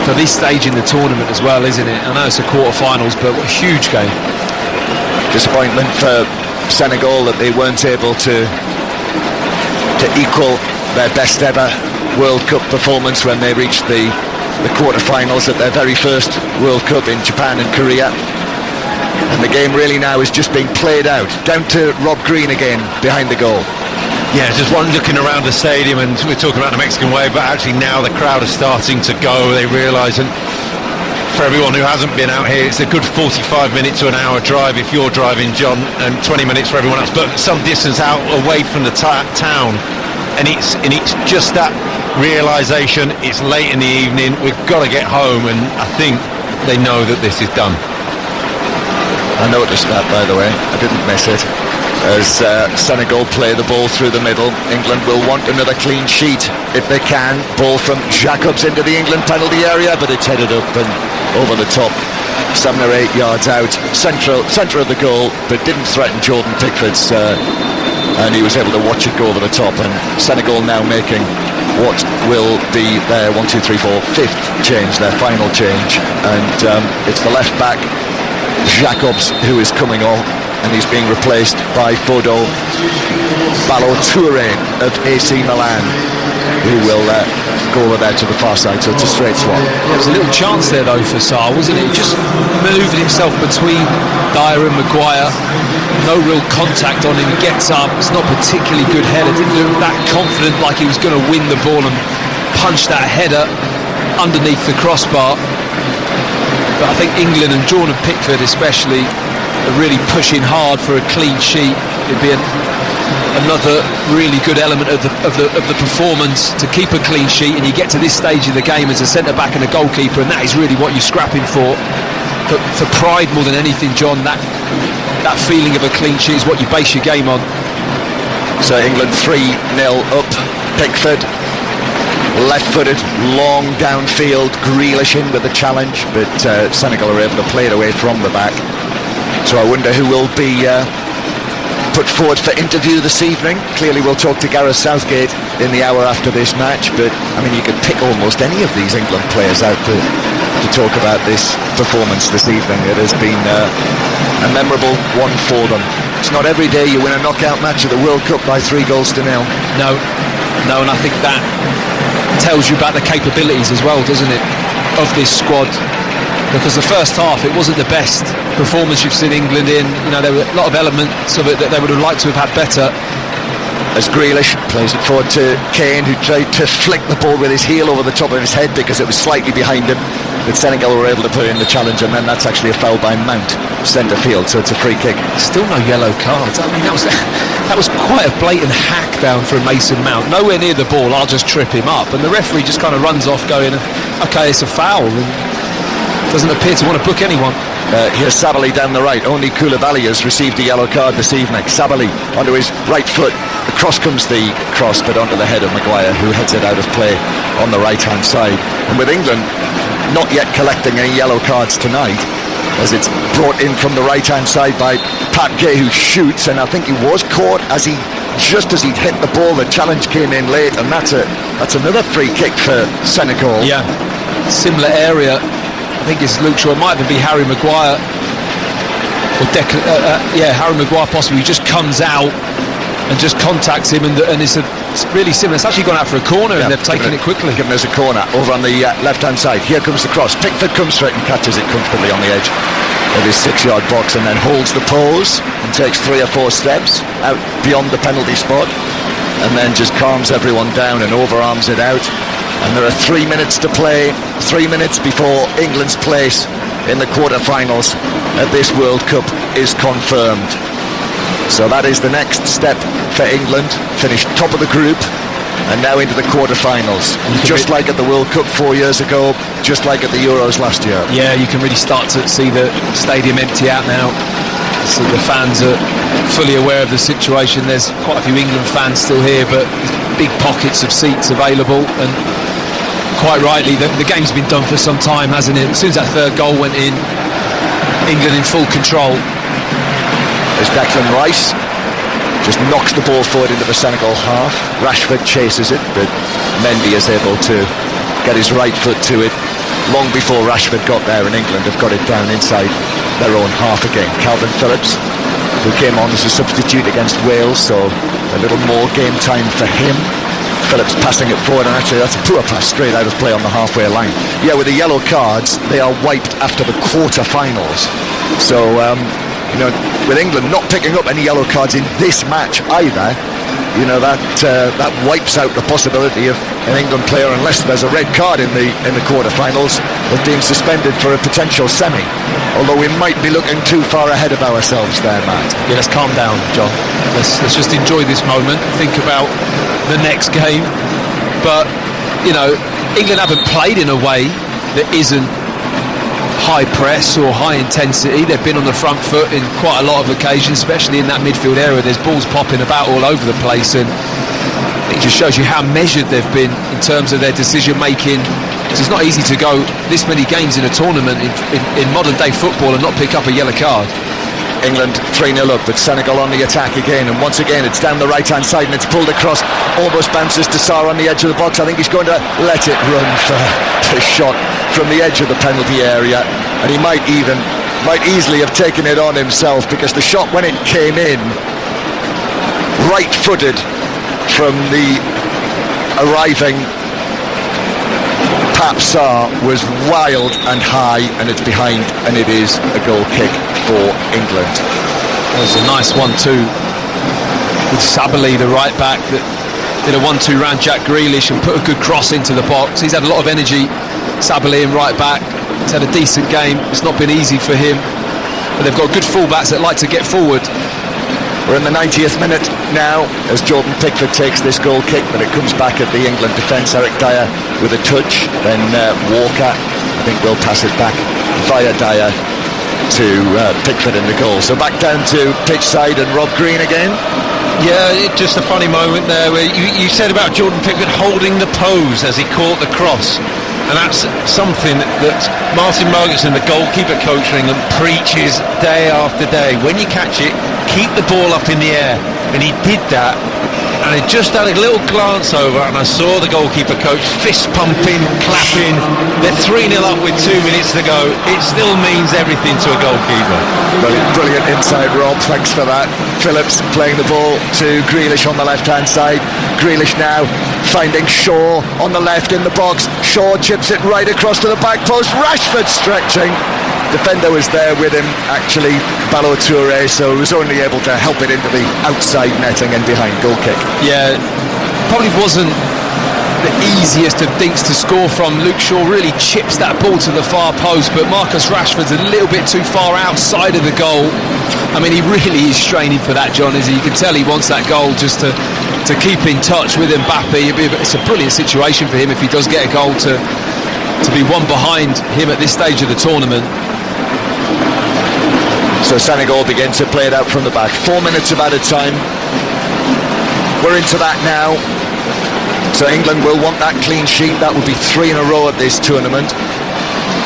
Speaker 2: for this stage in the tournament as well, isn't it? I know it's a quarter-finals, but a huge game.
Speaker 1: Disappointment for Senegal that they weren't able to equal their best ever World Cup performance when they reached the quarter-finals at their very first World Cup in Japan and Korea. And the game really now is just being played out, down to Rob Green again behind the goal.
Speaker 3: Yeah, just one looking around the stadium, and we're talking about the Mexican way, but actually now the crowd is starting to go. They realise, and for everyone who hasn't been out here, it's a good 45 minutes to an hour drive if you're driving, John, and 20 minutes for everyone else, but some distance out away from the town. And it's just that realisation, it's late in the evening, we've got to get home, and I think they know that this is done.
Speaker 1: I noticed that, by the way, I didn't miss it. As Senegal play the ball through the middle, England will want another clean sheet if they can. Ball from Jacobs into the England penalty area, but it's headed up and over the top, 7 or 8 yards out, centre of the goal, but didn't threaten Jordan Pickford's, and he was able to watch it go over the top. And Senegal now making what will be their 5th change, their final change, and it's the left back Jacobs who is coming off, and he's being replaced by Fodo Ballo-Touré of AC Milan, who will go over there to the far side, so it's a straight swap.
Speaker 2: There was a little chance there though for Sarr, wasn't it? Just manoeuvred himself between Dyer and Maguire. No real contact on him. He gets up. It's not particularly good header. Didn't look that confident, like he was going to win the ball and punch that header underneath the crossbar. But I think England and Jordan Pickford especially are really pushing hard for a clean sheet. It'd be another really good element of the performance to keep a clean sheet, and you get to this stage of the game as a centre back and a goalkeeper, and that is really what you're scrapping for pride more than anything, John. That feeling of a clean sheet is what you base your game on.
Speaker 1: So England 3-0 up. Pickford, left-footed, long downfield. Grealish in with the challenge, but Senegal are able to play it away from the back. So I wonder who will be put forward for interview this evening. Clearly we'll talk to Gareth Southgate in the hour after this match, but I mean, you could pick almost any of these England players out to talk about this performance this evening. It has been a memorable one for them. It's not every day you win a knockout match of the World Cup by 3-0.
Speaker 2: No, and I think that tells you about the capabilities as well, doesn't it, of this squad? Because the first half, it wasn't the best performance you've seen England in. You know, there were a lot of elements of it that they would have liked to have had better.
Speaker 1: As Grealish plays it forward to Kane, who tried to flick the ball with his heel over the top of his head because it was slightly behind him. But Senegal were able to put in the challenge, and then that's actually a foul by Mount, centre field, so it's a free kick.
Speaker 2: Still no yellow cards. I mean, that was quite a blatant hack down from Mason Mount. Nowhere near the ball, I'll just trip him up. And the referee just kind of runs off going, OK, it's a foul. And doesn't appear to want to book anyone.
Speaker 1: Here's Sabali down the right. Only Koulibaly has received a yellow card this evening. Sabali onto his right foot. Across comes the cross, but onto the head of Maguire, who heads it out of play on the right-hand side. And with England not yet collecting any yellow cards tonight, as it's brought in from the right-hand side by Pat Gay, who shoots, and I think he was caught just as he'd hit the ball. The challenge came in late, and that's another free kick for Senegal.
Speaker 2: Yeah, similar area. I think it's Luke Shaw. It might even be Harry Maguire, or Harry Maguire possibly. He just comes out and just contacts him, and it's really similar. It's actually gone out for a corner, and they've taken it quickly.
Speaker 1: Given us a corner over on the left-hand side. Here comes the cross. Pickford comes for it and catches it comfortably on the edge of his 6-yard box, and then holds the pose and takes 3 or 4 steps out beyond the penalty spot, and then just calms everyone down and overarms it out. And there are 3 minutes to play, 3 minutes before England's place in the quarter-finals at this World Cup is confirmed. So that is the next step for England. Finished top of the group and now into the quarter-finals. Just like at the World Cup 4 years ago, just like at the Euros last year.
Speaker 2: Yeah, you can really start to see the stadium empty out now. So the fans are fully aware of the situation. There's quite a few England fans still here, but big pockets of seats available, and quite rightly, the game's been done for some time, hasn't it? As soon as that third goal went in, England in full control.
Speaker 1: As Declan Rice just knocks the ball forward into the Senegal half. Rashford chases it, but Mendy is able to get his right foot to it long before Rashford got there, and England have got it down inside their own half again. Calvin Phillips, who came on as a substitute against Wales, so a little more game time for him. Phillips passing it forward, and actually that's a poor pass straight out of play on the halfway line. Yeah, with the yellow cards, they are wiped after the quarter-finals. So, with England not picking up any yellow cards in this match either, that wipes out the possibility of an England player, unless there's a red card in the quarter-finals, of being suspended for a potential semi. Although we might be looking too far ahead of ourselves there, Matt.
Speaker 2: Yeah, let's calm down, John. Let's just enjoy this moment. Think about the next game. But England haven't played in a way that isn't high press or high intensity. They've been on the front foot in quite a lot of occasions, especially in that midfield area. There's balls popping about all over the place, and it just shows you how measured they've been in terms of their decision making. It's not easy to go this many games in a tournament in modern day football and not pick up a yellow card.
Speaker 1: England 3-0 up, but Senegal on the attack again, and once again it's down the right-hand side and it's pulled across, almost bounces to Sarr on the edge of the box. I think he's going to let it run for the shot from the edge of the penalty area, and he might easily have taken it on himself, because the shot, when it came in, right-footed from the arriving Pap Sarr was wild and high, and it's behind, and it is a goal kick for England.
Speaker 2: It was a nice 1-2 with Sabali, the right back, that did a 1-2 round Jack Grealish and put a good cross into the box. He's had a lot of energy, Sabali, in right back. He's had a decent game. It's not been easy for him, but they've got good fullbacks that like to get forward.
Speaker 1: We're in the 90th minute now as Jordan Pickford takes this goal kick, but it comes back at the England defence. Eric Dyer with a touch, then Walker, I think, will pass it back via Dyer to Pickford in the goal. So back down to pitch side and Rob Green again.
Speaker 3: Yeah, just a funny moment there where you said about Jordan Pickford holding the pose as he caught the cross. And that's something that Martin Mogensen, the goalkeeper coach for England, preaches day after day. When you catch it, keep the ball up in the air. And he did that. And I just had a little glance over and I saw the goalkeeper coach fist pumping, clapping. They're 3-0 up with 2 minutes to go. It still means everything to a goalkeeper.
Speaker 1: Brilliant inside, Rob. Thanks for that. Phillips playing the ball to Grealish on the left-hand side. Grealish now finding Shaw on the left in the box. Shaw chips it right across to the back post. Rashford stretching. Defender was there with him, actually, Balo Touré, so he was only able to help it into the outside netting and behind. Goal kick.
Speaker 2: Yeah, probably wasn't the easiest of dinks to score from. Luke Shaw really chips that ball to the far post, but Marcus Rashford's a little bit too far outside of the goal. I mean, he really is straining for that, John, is he? You can tell he wants that goal just to keep in touch with Mbappe. It's a brilliant situation for him if he does get a goal to be one behind him at this stage of the tournament.
Speaker 1: So Senegal begin to play it out from the back. 4 minutes of added time. We're into that now. So England will want that clean sheet. That would be 3 in a row at this tournament.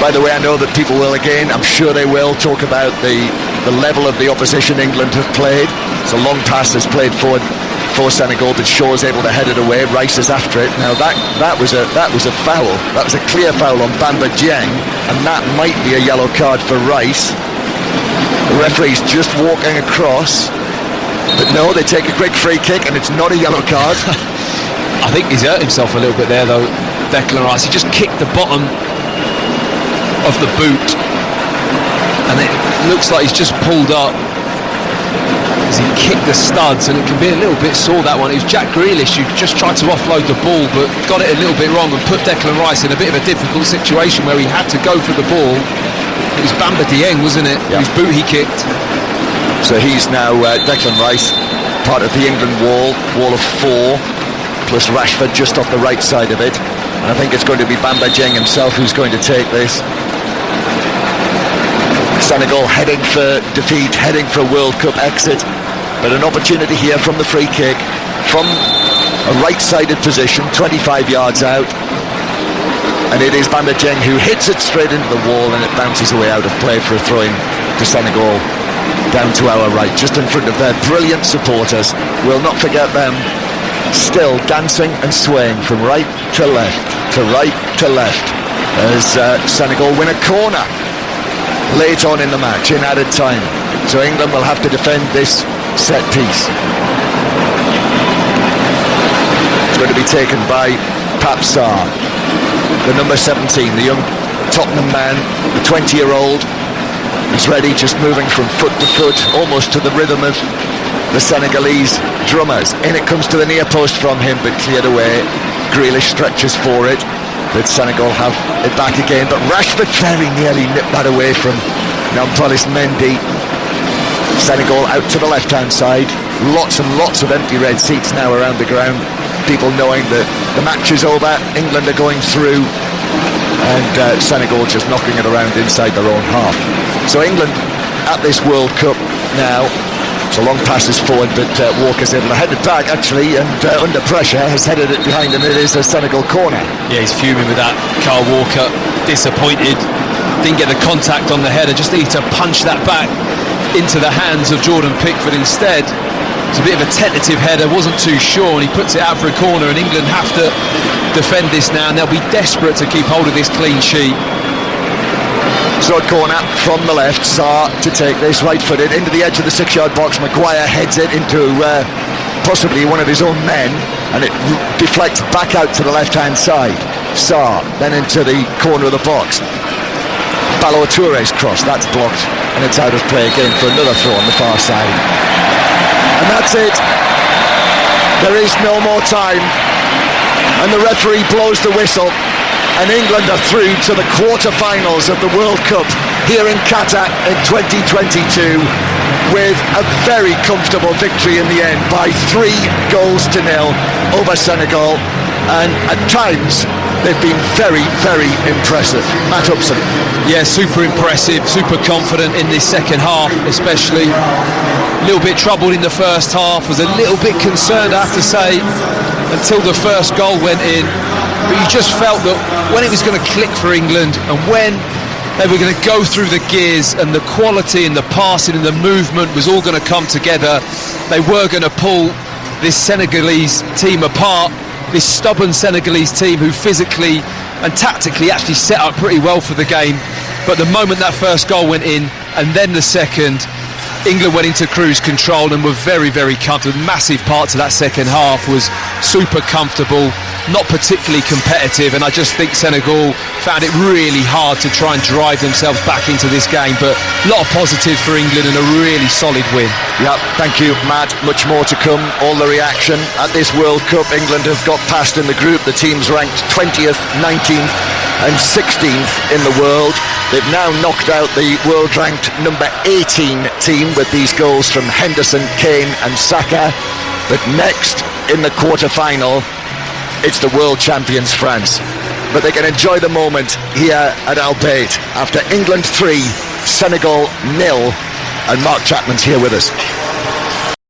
Speaker 1: By the way, I know that people will again, I'm sure they will, talk about the level of the opposition England have played. It's a long pass that's played forward for Senegal, but Shaw's able to head it away. Rice is after it. Now that was a foul. That was a clear foul on Bamba Dieng, and that might be a yellow card for Rice. The referee's just walking across, but no, they take a quick free kick and it's not a yellow card.
Speaker 2: I think he's hurt himself a little bit there though, Declan Rice. He just kicked the bottom of the boot and it looks like he's just pulled up as he kicked the studs, and it can be a little bit sore, that one. It was Jack Grealish who just tried to offload the ball but got it a little bit wrong and put Declan Rice in a bit of a difficult situation where he had to go for the ball. It was Bamba Dieng, wasn't it?
Speaker 1: Yeah.
Speaker 2: Whose boot he kicked.
Speaker 1: So he's now Declan Rice, part of the England wall of 4, plus Rashford just off the right side of it. And I think it's going to be Bamba Dieng himself who's going to take this. Senegal heading for defeat, heading for a World Cup exit, but an opportunity here from the free kick, from a right-sided position, 25 yards out. And it is Bamba Dieng who hits it straight into the wall, and it bounces away out of play for a throw-in to Senegal down to our right, just in front of their brilliant supporters. We'll not forget them, still dancing and swaying from right to left, to right to left, as Senegal win a corner late on in the match, in added time. So England will have to defend this set piece. It's going to be taken by Pap Sarr, the number 17, the young Tottenham man, the 20-year-old. He's ready, just moving from foot to foot, almost to the rhythm of the Senegalese drummers. In it comes to the near post from him, but cleared away. Grealish stretches for it, but Senegal have it back again. But Rashford very nearly nipped that away from Nampalys Mendy. Senegal out to the left-hand side. Lots and lots of empty red seats now around the ground. People knowing that the match is over, England are going through, and Senegal just knocking it around inside their own half. So England at this World Cup now. So long passes forward, but Walker's able to head it back actually, and under pressure has headed it behind him. It is a Senegal corner.
Speaker 2: Yeah, he's fuming with that. Kyle Walker, disappointed, didn't get the contact on the header, just needed to punch that back into the hands of Jordan Pickford instead. It's a bit of a tentative header, wasn't too sure, and he puts it out for a corner, and England have to defend this now, and they'll be desperate to keep hold of this clean sheet.
Speaker 1: So a corner from the left, Sarr to take this, right-footed into the edge of the 6-yard box. Maguire heads it into possibly one of his own men, and it deflects back out to the left-hand side. Sarr, then into the corner of the box. Balo Toure's cross, that's blocked, and it's out of play again for another throw on the far side. And that's it. There is no more time, and the referee blows the whistle, and England are through to the quarter-finals of the World Cup here in Qatar in 2022 with a very comfortable victory in the end by 3-0 over Senegal, and at times they've been very, very impressive. Matt Upson.
Speaker 2: Yeah, super impressive, super confident in this second half especially. A little bit troubled in the first half, was a little bit concerned, I have to say, until the first goal went in. But you just felt that when it was going to click for England and when they were going to go through the gears and the quality and the passing and the movement was all going to come together, they were going to pull this Senegalese team apart, this stubborn Senegalese team who physically and tactically actually set up pretty well for the game. But the moment that first goal went in and then the second, England went into cruise control and were very, very comfortable. Massive parts of that second half was super comfortable, not particularly competitive, and I just think Senegal found it really hard to try and drive themselves back into this game. But a lot of positives for England and a really solid win.
Speaker 1: Yeah, thank you, Matt. Much more to come. All the reaction at this World Cup. England have got past in the group. The team's ranked 20th, 19th and 16th in the world. They've now knocked out the world-ranked number 18 team with these goals from Henderson, Kane and Saka. But next in the quarter-final, it's the world champions France. But they can enjoy the moment here at Al Bayt after England 3, Senegal 0, and Mark Chapman's here with us.